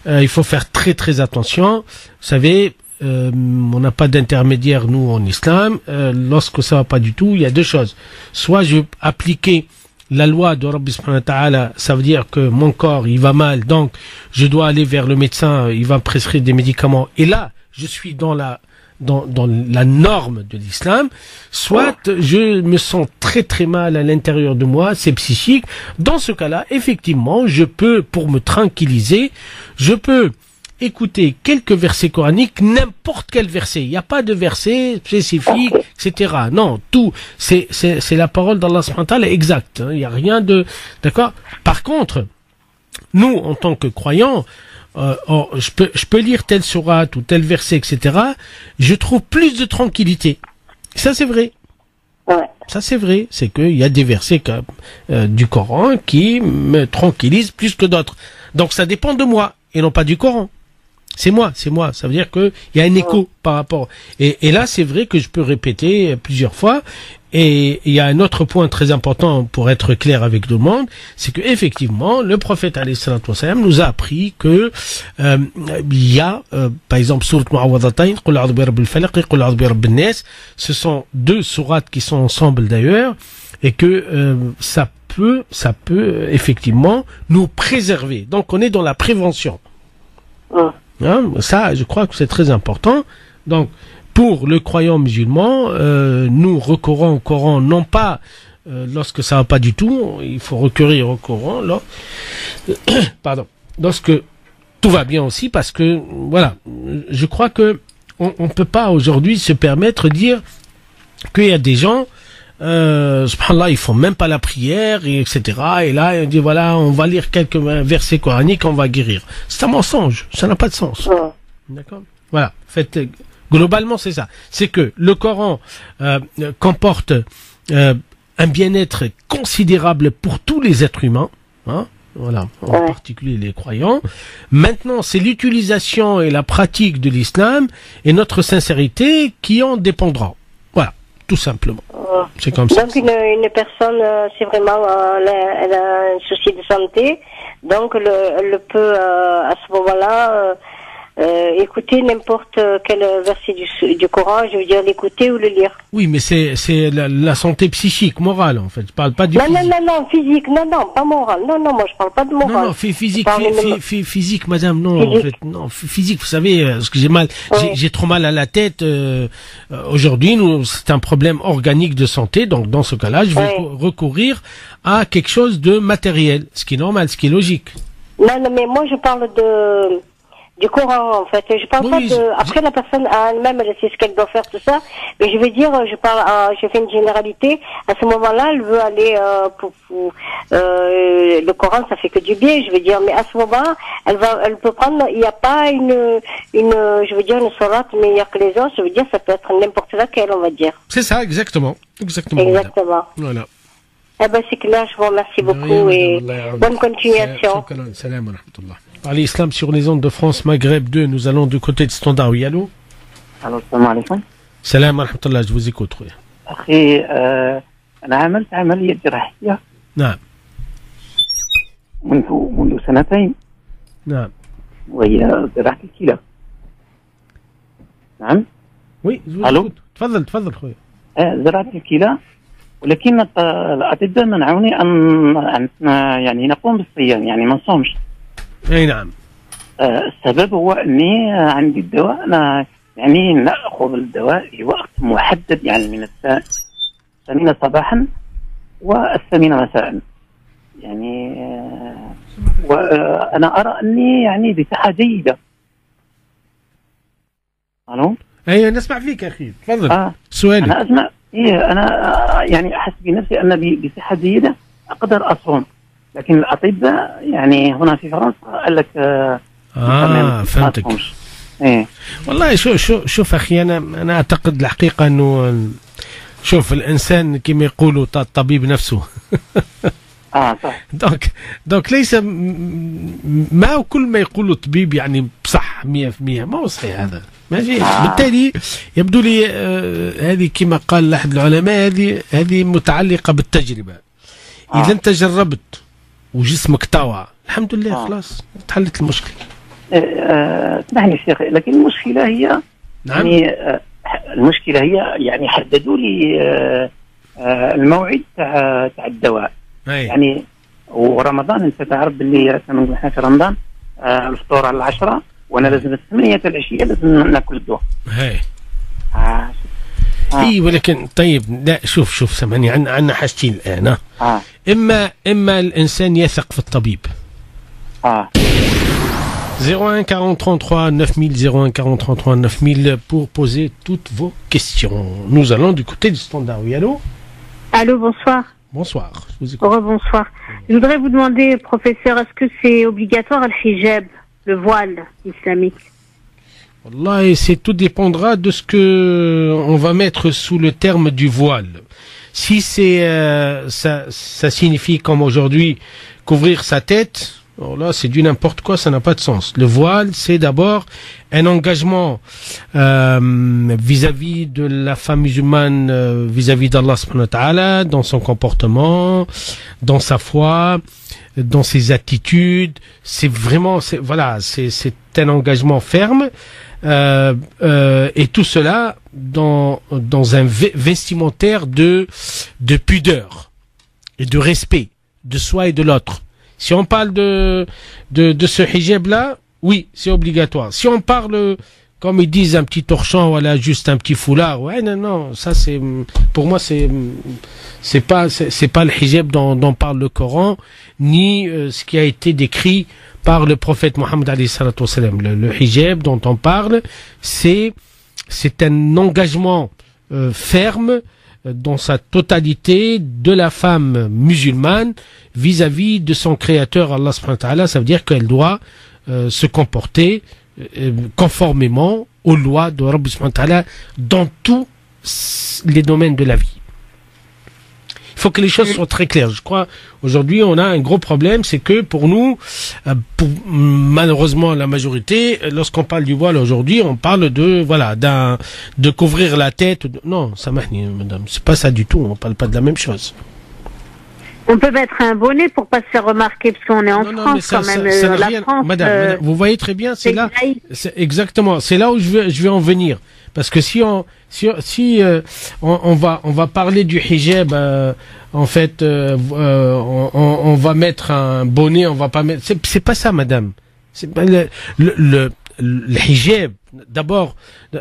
Il faut faire très très attention. Vous savez, on n'a pas d'intermédiaire, nous, en islam. Lorsque ça va pas du tout, il y a deux choses. Soit je vais appliquer la loi de Rabbi subhanahu wa ta'ala, ça veut dire que mon corps, il va mal, donc je dois aller vers le médecin, il va me prescrire des médicaments. Et là, je suis dans la norme de l'islam, soit je me sens très très mal à l'intérieur de moi, c'est psychique. Dans ce cas-là, effectivement, je peux, pour me tranquilliser, je peux écouter quelques versets coraniques, n'importe quel verset. Il n'y a pas de verset spécifique, etc. Non, tout, c'est la parole d'Allah subhanahu wa ta'ala exacte. Il n'y a rien de, d'accord? Par contre, nous, en tant que croyants, je peux lire telle sourate ou tel verset, etc. Je trouve plus de tranquillité. Ça, c'est vrai. Ouais. Ça, c'est vrai. C'est qu'il y a des versets du Coran qui me tranquillisent plus que d'autres. Donc, ça dépend de moi et non pas du Coran. C'est moi. Ça veut dire que il y a un écho par rapport. Et là, c'est vrai que je peux répéter plusieurs fois. Et il y a un autre point très important pour être clair avec tout le monde, c'est que effectivement, le prophète alayhi salatu wa salam nous a appris que il y a par exemple sourate Mu'awwadhatayn, Qul a'udhu bi rabbil falaq et Qul a'udhu bi rabbin nas, ce sont deux sourates qui sont ensemble d'ailleurs, et que ça peut effectivement nous préserver. Donc on est dans la prévention. Hein, ça, je crois que c'est très important. Donc, pour le croyant musulman, nous recourons au Coran, non pas lorsque ça va pas du tout, il faut recourir au Coran, pardon, lorsque tout va bien aussi, parce que, voilà, je crois que on peut pas aujourd'hui se permettre de dire qu'il y a des gens, subhanallah, ils font même pas la prière, et etc. Et là, on dit, voilà, on va lire quelques versets coraniques, on va guérir. C'est un mensonge, ça n'a pas de sens. D'accord? Voilà, faites... Globalement, c'est ça. C'est que le Coran comporte un bien-être considérable pour tous les êtres humains. Hein, Voilà, en particulier les croyants. Maintenant, c'est l'utilisation et la pratique de l'islam et notre sincérité qui en dépendra. Voilà, tout simplement. C'est comme ça. Donc une personne, c'est vraiment, elle a un souci de santé, donc elle peut à ce moment-là écouter n'importe quel verset du Coran, je veux dire l'écouter ou le lire. Oui, mais c'est la santé psychique, morale en fait. Je parle pas du physique. Non, physique, non, pas morale. Non, moi je parle pas de morale. Non, physique, madame, non, physique. En fait, non, physique, vous savez, parce que j'ai mal, j'ai trop mal à la tête. Aujourd'hui, c'est un problème organique de santé, donc dans ce cas-là, je vais recourir à quelque chose de matériel, ce qui est normal, ce qui est logique. Non, mais moi je parle du Coran, en fait. Je parle pas de... Après, la personne elle-même, elle sait ce qu'elle doit faire, tout ça. Mais je veux dire, je fais une généralité. À ce moment-là, elle veut aller le Coran, ça fait que du bien, je veux dire. Mais à ce moment-là, elle peut prendre... Il n'y a pas je veux dire, une sourate meilleure que les autres. Je veux dire, ça peut être n'importe laquelle, on va dire. C'est ça, exactement. Exactement. Voilà. Eh ben, c'est clair. Je vous remercie beaucoup et bonne continuation. Salam wa rahmatullah. Par l'islam sur les ondes de France Maghreb 2, nous allons du côté de Standard. Oui, allô? Allô, salam alaikum. Salam wa rahmatullah, je vous écoute. Oui. أخي أنا عملت عملية جراحية. نعم. منذ سنتين. نعم. وهي زراعة الكلى. نعم. Oui, je vous écoute. تفضل خويا. زراعة الكلى، ولكن الأطباء منعوني أن يعني نقوم بالصيام، يعني ما نصومش. اي نعم. السبب هو اني عندي الدواء، انا يعني ناخذ الدواء في وقت محدد، يعني من 8 صباحا و8 مساء، يعني وانا ارى اني يعني بصحه جيده. الو؟ اي نسمع فيك يا اخي، تفضل. سؤالي. انا اسمع. انا يعني احس بنفسي ان بصحه جيده اقدر اصوم، لكن الأطباء يعني هنا في فرنسا قال لك فهمتك. والله شوف أخي، أنا أعتقد الحقيقة أنه شوف الإنسان كما يقولوا الطبيب نفسه. صح. دونك ليس ما كل ما يقوله الطبيب يعني بصح 100%، ما هو صحيح هذا. ماشي. بالتالي يبدو لي هذه كما قال أحد العلماء، هذه متعلقة بالتجربة. إذا أنت جربت وجسمك طاوع، الحمد لله خلاص تحلت المشكلة. اسمح لي شيخ، لكن المشكلة هي نعم. يعني المشكلة هي يعني حددوا لي الموعد تاع الدواء. يعني ورمضان انت تعرف باللي احنا في رمضان الفطور على 10، وانا لازم 8 العشية لازم ناكل الدواء. اي ولكن طيب، لا شوف سامحني، عندنا حاجتين الان. اما الانسان يثق في الطبيب. 01 40 33 9000 01 40 33 9000 pour poser toutes vos questions. Nous allons du côté du standard. Oui, allô? Allô, bonsoir. Bonsoir, je vous écoute. Rebonsoir. Je voudrais vous demander, professeur, est-ce que c'est obligatoire le hijab, le voile islamique? Wallah, tout dépendra de ce que on va mettre sous le terme du voile. Si c'est ça signifie comme aujourd'hui couvrir sa tête, alors là c'est du n'importe quoi, ça n'a pas de sens. Le voile, c'est d'abord un engagement vis-à-vis de la femme musulmane, vis-à-vis d'Allah subhanahu wa ta'ala, dans son comportement, dans sa foi, dans ses attitudes. C'est vraiment, c'est un engagement ferme. Et tout cela dans un vestimentaire de pudeur et de respect de soi et de l'autre. Si on parle de ce hijab là, oui, c'est obligatoire. Si on parle, comme ils disent, un petit torchon, voilà, juste un petit foulard, ouais, non, ça c'est, pour moi c'est pas le hijab dont parle le Coran, ni ce qui a été décrit par le prophète Mohammed alayhi salatu wassalam. Le hijab dont on parle, c'est un engagement ferme dans sa totalité de la femme musulmane vis-à-vis de son créateur Allah subhanahu wa ta'ala. Ça veut dire qu'elle doit se comporter conformément aux lois de Rabbi subhanahu wa ta'ala dans tous les domaines de la vie. Il faut que les choses soient très claires. Je crois, aujourd'hui, on a un gros problème, c'est que pour nous, malheureusement, la majorité, lorsqu'on parle du voile aujourd'hui, on parle de, voilà, de couvrir la tête. Non, ça m'a dit, madame, c'est pas ça du tout, on parle pas de la même chose. On peut mettre un bonnet pour pas se faire remarquer, parce qu'on est en France quand même. La France, madame, vous voyez très bien, c'est là, exactement, c'est là où je vais en venir. Parce que si on va parler du hijab, en fait, on va mettre un bonnet, on va pas mettre, c'est pas ça, madame. C'est pas le hijab. D'abord,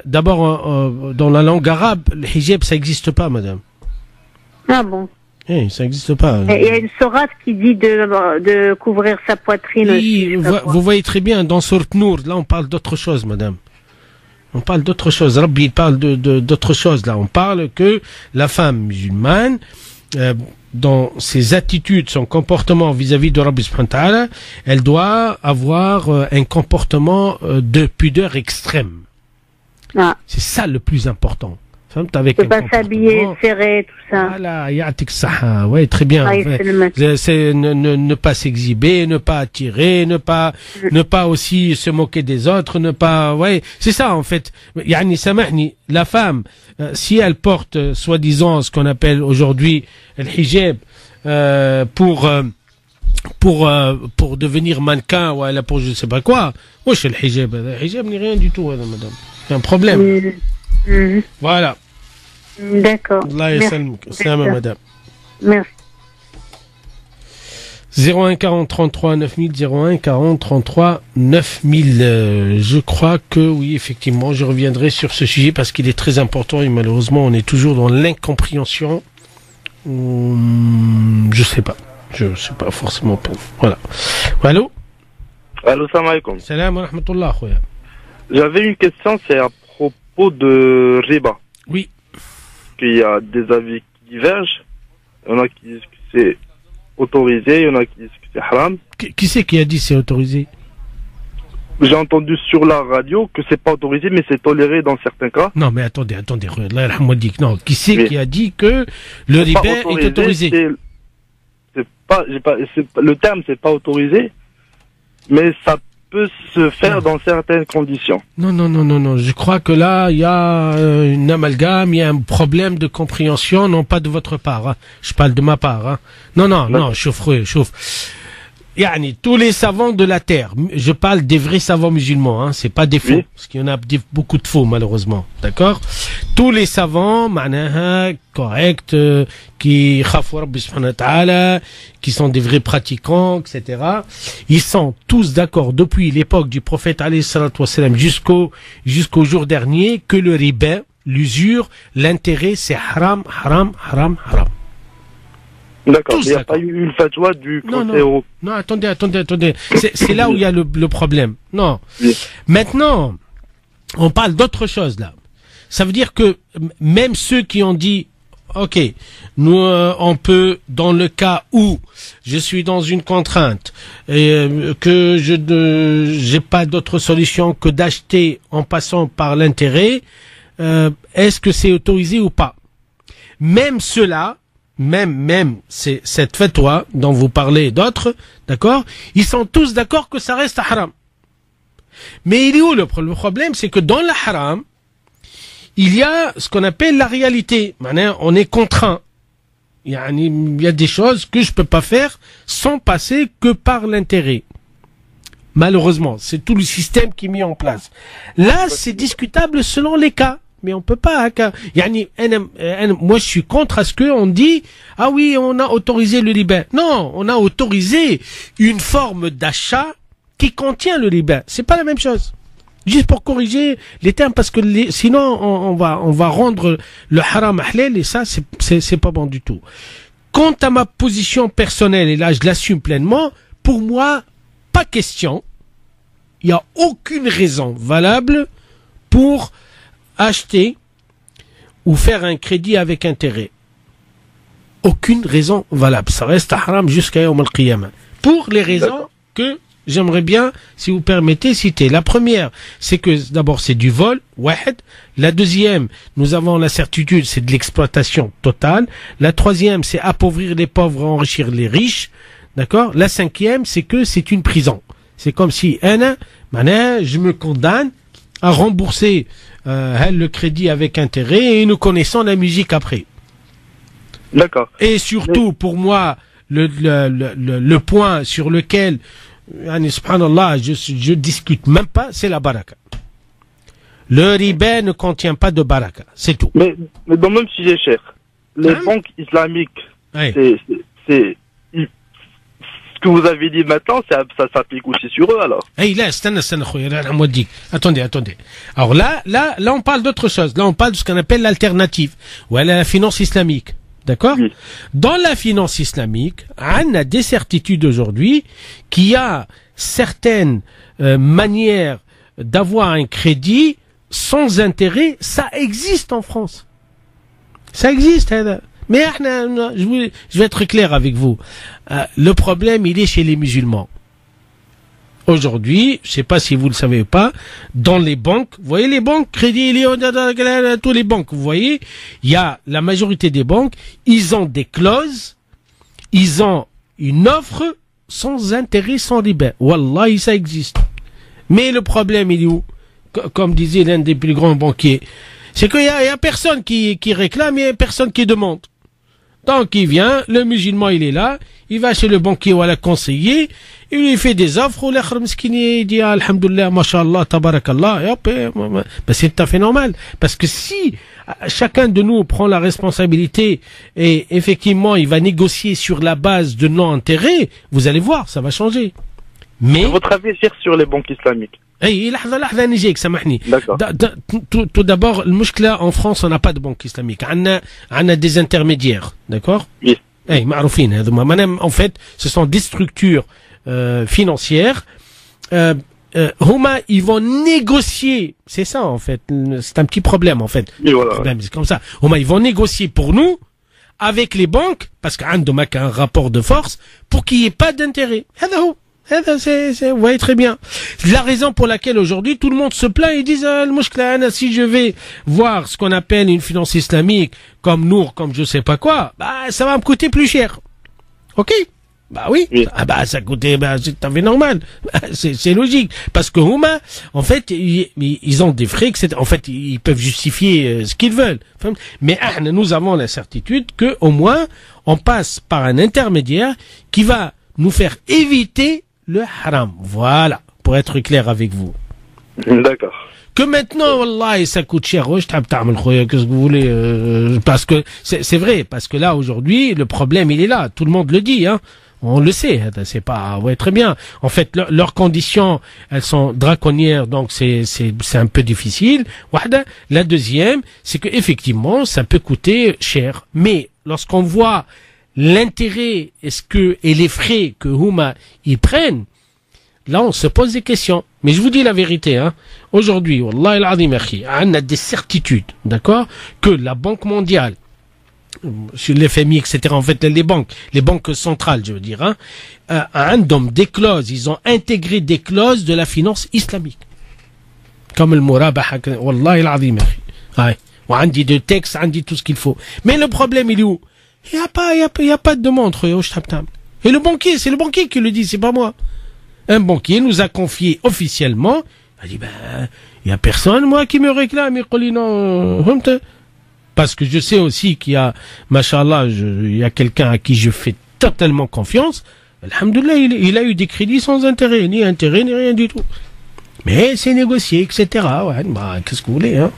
dans la langue arabe, le hijab, ça existe pas, madame. Ah bon? Ça n'existe pas. Il y a une sourate qui dit de couvrir sa poitrine. Oui, vous voyez très bien, dans Sourate Nour, là on parle d'autre chose, madame. On parle d'autre chose. Rabbi parle d'autre chose, là. On parle que la femme musulmane, dans ses attitudes, son comportement vis-à-vis de Rabbi subhanahu wa ta'ala, elle doit avoir un comportement de pudeur extrême. Ah. C'est ça le plus important. Avec ne pas s'habiller serré, tout ça. Voilà, ya'tik saha, ouais, très bien. C'est ne pas s'exhiber, ne pas attirer, ne pas aussi se moquer des autres, ne pas, ouais, c'est ça en fait. Yani samahni, la femme, si elle porte soi-disant ce qu'on appelle aujourd'hui le hijab pour devenir mannequin ou elle pour je sais pas quoi, wesh le hijab n'est rien du tout, madame. C'est un problème. Voilà. D'accord. Allah yasalmouk. Salam madame. Merci. 01 40 33 9000, 01 40 33 9000. Je crois que oui, effectivement, je reviendrai sur ce sujet parce qu'il est très important et malheureusement, on est toujours dans l'incompréhension. Je sais pas forcément pour vous. Voilà. Allô? Allô, salam alaikum. Salam wa rahmatullah. J'avais une question, c'est à propos de riba. Oui. Qu'il y a des avis qui divergent. Il y en a qui disent que c'est autorisé, il y en a qui disent que c'est haram. Qui c'est qui a dit c'est autorisé? J'ai entendu sur la radio que c'est pas autorisé, mais c'est toléré dans certains cas. Non, mais attendez. Non, qui c'est qui a dit que le riba est autorisé? Le terme, c'est pas autorisé, mais ça peut se faire dans certaines conditions. Non. Je crois que là, il y a une amalgame, il y a un problème de compréhension, non pas de votre part. Hein. Je parle de ma part. Hein. Non, chauffe. Yani, tous les savants de la terre, je parle des vrais savants musulmans, hein, c'est pas des faux, parce qu'il y en a beaucoup de faux malheureusement, d'accord? Tous les savants, corrects, qui khafou Rabbi subhanahu wa ta'ala, qui sont des vrais pratiquants, etc. Ils sont tous d'accord depuis l'époque du prophète alayhi salatu wassalam jusqu'au jour dernier que le riba, l'usure, l'intérêt, c'est haram. D'accord, il n'y a pas eu une fatwa du Conseil européen. Non, attendez. C'est là où il y a le problème. Non. Oui. Maintenant, on parle d'autre chose là. Ça veut dire que même ceux qui ont dit, ok, nous on peut, dans le cas où je suis dans une contrainte et que je j'ai pas d'autre solution que d'acheter en passant par l'intérêt, est-ce que c'est autorisé ou pas? Même ceux-là, même cette fatwa dont vous parlez et d'autres, d'accord, ils sont tous d'accord que ça reste haram. Mais il est où le problème? C'est que dans la haram, il y a ce qu'on appelle la réalité. Maintenant, on est contraint. Il y a des choses que je peux pas faire sans passer que par l'intérêt. Malheureusement, c'est tout le système qui est mis en place. Là, c'est discutable selon les cas. Mais on peut pas, moi je suis contre à ce qu'on dit, ah oui, on a autorisé le riba. Non, on a autorisé une forme d'achat qui contient le riba. C'est pas la même chose. Juste pour corriger les termes, parce que sinon on va rendre le haram halal et ça c'est pas bon du tout. Quant à ma position personnelle, et là je l'assume pleinement, pour moi, pas question. Il n'y a aucune raison valable pour acheter ou faire un crédit avec intérêt. Aucune raison valable. Ça reste haram jusqu'à Yawm al-Qiyamah. Pour les raisons que j'aimerais bien, si vous permettez, citer. La première, c'est que d'abord c'est du vol, wahed. La deuxième, nous avons la certitude, c'est de l'exploitation totale. La troisième, c'est appauvrir les pauvres, enrichir les riches. D'accord? La cinquième, c'est que c'est une prison. C'est comme si, je me condamne à rembourser le crédit avec intérêt et nous connaissons la musique après. D'accord. Et surtout, pour moi, le point sur lequel, subhanallah, je discute même pas, c'est la baraka. Le riba ne contient pas de baraka, c'est tout. Mais dans le même sujet, cher, les banques islamiques, c'est ce que vous avez dit maintenant, ça s'applique aussi sur eux, alors. Attendez. Alors là, on parle d'autre chose. Là, on parle de ce qu'on appelle l'alternative. Ou la finance islamique. D'accord? Oui. Dans la finance islamique, on a des certitudes aujourd'hui qu'il y a certaines manières d'avoir un crédit sans intérêt. Ça existe en France. Ça existe. Mais je vais être clair avec vous. Le problème, il est chez les musulmans. Aujourd'hui, je sais pas si vous le savez pas, dans les banques, vous voyez les banques, Crédit Lyons, tous les banques, vous voyez, il y a la majorité des banques, ils ont des clauses, ils ont une offre sans intérêt, sans riba. Wallahi, ça existe. Mais le problème, il est où? Comme disait l'un des plus grands banquiers, c'est qu'il y a personne qui réclame, il y a personne qui demande. Donc il vient, le musulman il est là, il va chez le banquier ou à la conseiller, il lui fait des offres, ou l'akhar miskini il dit alhamdoulilah, mashallah, tabarakallah, et hop, c'est tout à fait normal. Parce que si chacun de nous prend la responsabilité et effectivement il va négocier sur la base de non-intérêt, vous allez voir, ça va changer. Mais votre avis sur les banques islamiques? D'accord. Tout d'abord, le mushkila en France, on n'a pas de banque islamique. On a des intermédiaires, d'accord? Oui. En fait, ce sont des structures financières. Ils vont négocier. C'est ça, en fait. C'est un petit problème, en fait. Oui, voilà. C'est comme ça. Ils vont négocier pour nous avec les banques, parce qu'il y a un rapport de force, pour qu'il n'y ait pas d'intérêt. Vous voyez très bien. La raison pour laquelle aujourd'hui tout le monde se plaint et disent si je vais voir ce qu'on appelle une finance islamique comme Nour, comme je sais pas quoi, ça va me coûter plus cher. Ok? Oui. Ça coûtait, c'est tout à fait normal. C'est logique. Parce que en fait, ils ont des frais, etc. En fait, ils peuvent justifier ce qu'ils veulent. Mais nous avons la certitude que au moins on passe par un intermédiaire qui va nous faire éviter le haram. Voilà, pour être clair avec vous. D'accord. Que maintenant, wallah, ça coûte cher. Qu'est-ce que vous voulez parce que c'est vrai, parce que là aujourd'hui, le problème il est là. Tout le monde le dit, hein. On le sait. C'est pas, très bien. En fait, leurs conditions, elles sont draconnières, donc c'est un peu difficile. La deuxième, c'est que effectivement, ça peut coûter cher. Mais lorsqu'on voit l'intérêt et les frais que ils prennent, là on se pose des questions. Mais je vous dis la vérité, hein. Aujourd'hui, wallah al-azim akhi, on a des certitudes, d'accord, que la Banque mondiale, sur l'FMI, etc., en fait les banques centrales, je veux dire, hein, des clauses, ils ont intégré des clauses de la finance islamique. Comme le murabaha, wallah al-azim akhi. On dit de texte, on dit tout ce qu'il faut. Mais le problème il est où? Il y a pas de demande. Et le banquier, c'est le banquier qui le dit, c'est pas moi. Un banquier nous a confié officiellement, il a dit, il y a personne, moi, qui me réclame, parce que je sais aussi qu'il y a, machallah, il y a quelqu'un à qui je fais totalement confiance. Alhamdoulilah, il a eu des crédits sans intérêt, ni rien du tout. Mais c'est négocié, etc. Qu'est-ce que vous voulez, hein?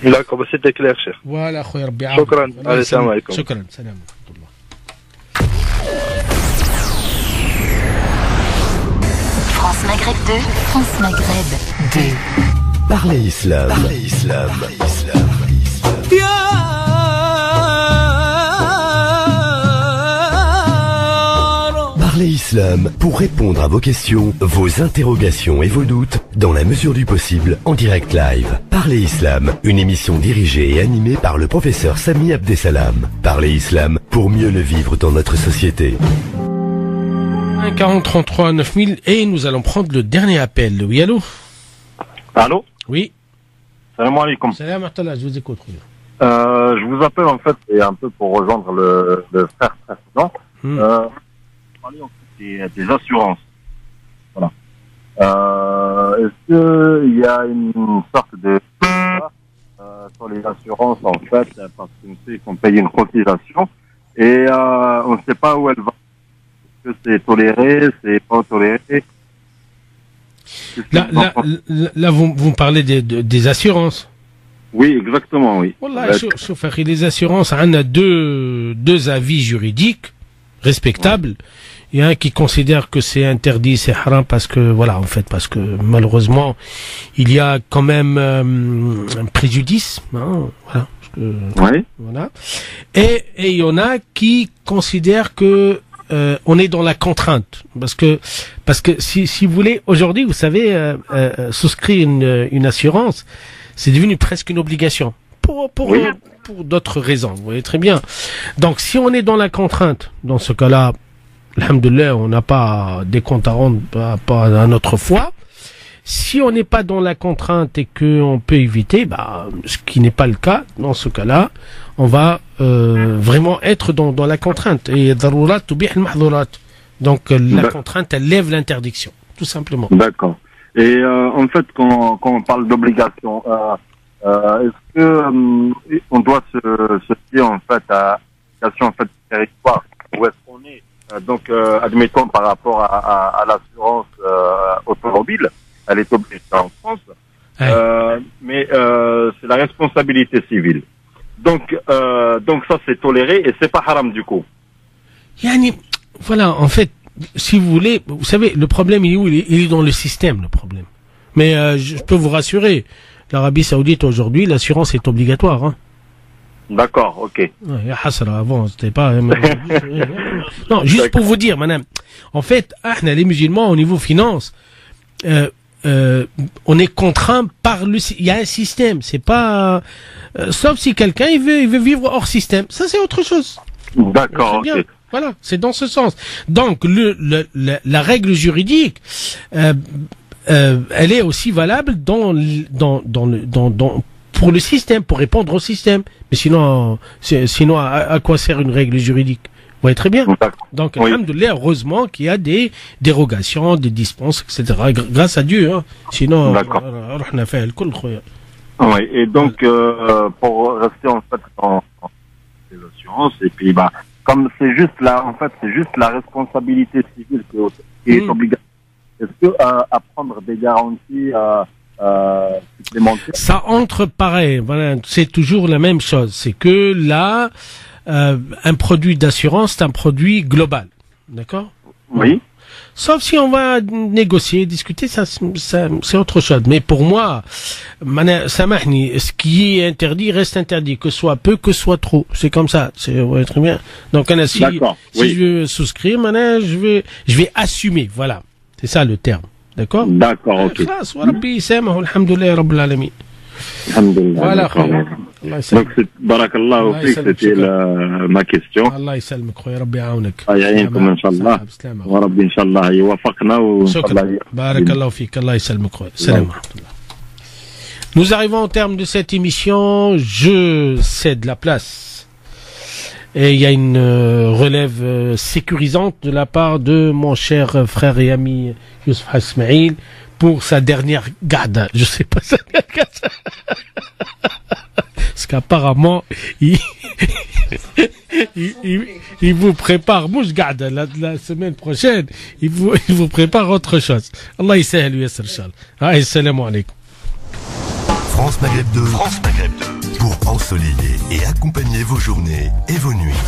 D'accord, c'était clair, cher. Voilà, Shukran. Allez, salam alaikum. Shukran, salam. France Maghreb 2, France Maghreb 2. Parlez Islam. Parlez Islam pour répondre à vos questions, vos interrogations et vos doutes dans la mesure du possible en direct live. Parlez Islam, une émission dirigée et animée par le professeur Sami Abdessalam. Parlez Islam pour mieux le vivre dans notre société. 40 33 9000 et nous allons prendre le dernier appel. Oui, allô? Allô? Oui. Salam alaikum. Salam alaikum, je vous écoute. Je vous appelle en fait, et un peu pour rejoindre le frère précédent. Parler en fait des assurances. Voilà. Est-ce qu'il y a une sorte de sur les assurances en fait, parce qu'on sait qu'on paye une cotisation et on ne sait pas où elle va. Est-ce que c'est toléré, c'est pas toléré? Là vous me parlez des assurances. Oui, exactement, oui. Voilà, les assurances, on a deux avis juridiques respectables. Il y a un qui considère que c'est interdit, c'est haram parce que, voilà, en fait, parce que malheureusement, il y a quand même un préjudice, hein, voilà. Oui. Voilà. Et il y en a qui considèrent que on est dans la contrainte, parce que si vous voulez, aujourd'hui, vous savez, souscrire une assurance, c'est devenu presque une obligation pour d'autres raisons. Vous voyez très bien. Donc, si on est dans la contrainte, dans ce cas-là, alhamdoulilah, on n'a pas des comptes à rendre pas à notre foi. Si on n'est pas dans la contrainte et qu'on peut éviter, ce qui n'est pas le cas, dans ce cas-là, on va vraiment être dans la contrainte. Et darurat tubih al-mahdhurat. Donc la contrainte, elle lève l'interdiction, tout simplement. D'accord. Et en fait, quand on parle d'obligation, est-ce que on doit se fier en fait à l'application en fait du territoire où est-ce qu'on est? Donc, admettons par rapport à l'assurance automobile, elle est obligée en France, mais c'est la responsabilité civile. Donc ça c'est toléré et c'est pas haram du coup. Yani, voilà, en fait, si vous voulez, vous savez, le problème il est où? Il est dans le système, le problème. Mais je peux vous rassurer, l'Arabie Saoudite aujourd'hui, l'assurance est obligatoire. Hein. D'accord, ok. Avant, c'était pas... Non, juste pour vous dire, madame, en fait, les musulmans, au niveau finance, on est contraint par il y a un système, c'est pas... sauf si quelqu'un, il veut vivre hors système. Ça, c'est autre chose. D'accord, ok. Voilà, c'est dans ce sens. Donc, la règle juridique, elle est aussi valable pour le système, pour répondre au système. Mais sinon, à quoi sert une règle juridique? Vous voyez très bien. Donc, alhamdoulilah, heureusement qu'il y a des dérogations, des dispenses, etc. Grâce à Dieu, hein. Sinon, on a fait le coup. Oui, et donc, pour rester en fait dans les assurances, et puis, comme c'est juste la responsabilité civile qui est obligatoire. Est-ce que à prendre des garanties supplémentaires? Ça entre pareil. Voilà, c'est toujours la même chose. C'est que là, un produit d'assurance, c'est un produit global, d'accord? Oui. Sauf si on va négocier, discuter, ça c'est autre chose. Mais pour moi, samahni, ce qui est interdit reste interdit, que soit peu, que soit trop. C'est comme ça. Ouais, très bien. Donc, si je veux souscrire, je vais assumer. Voilà. C'est ça le terme. D'accord? D'accord, ok. Voilà. Donc, barakallah, c'était ma question. Allah يسلمك خويا ربي يعاونك. يعينكم ان شاء الله. وربي ان شاء الله يوفقنا شكرا. بارك الله فيك. الله يسلمك خويا. السلام ورحمة الله. Nous arrivons au terme de cette émission. Je cède la place. Et il y a une relève sécurisante de la part de mon cher frère et ami Youssouf Ismail pour sa dernière garde. Je sais pas sa dernière garde. Parce qu'apparemment, il vous prépare, mouche garde, la semaine prochaine, il vous prépare autre chose. Allah yisahel wa yassir inchallah. Assalamu alaikum. France Maghreb 2. Pour ensoleiller et accompagner vos journées et vos nuits.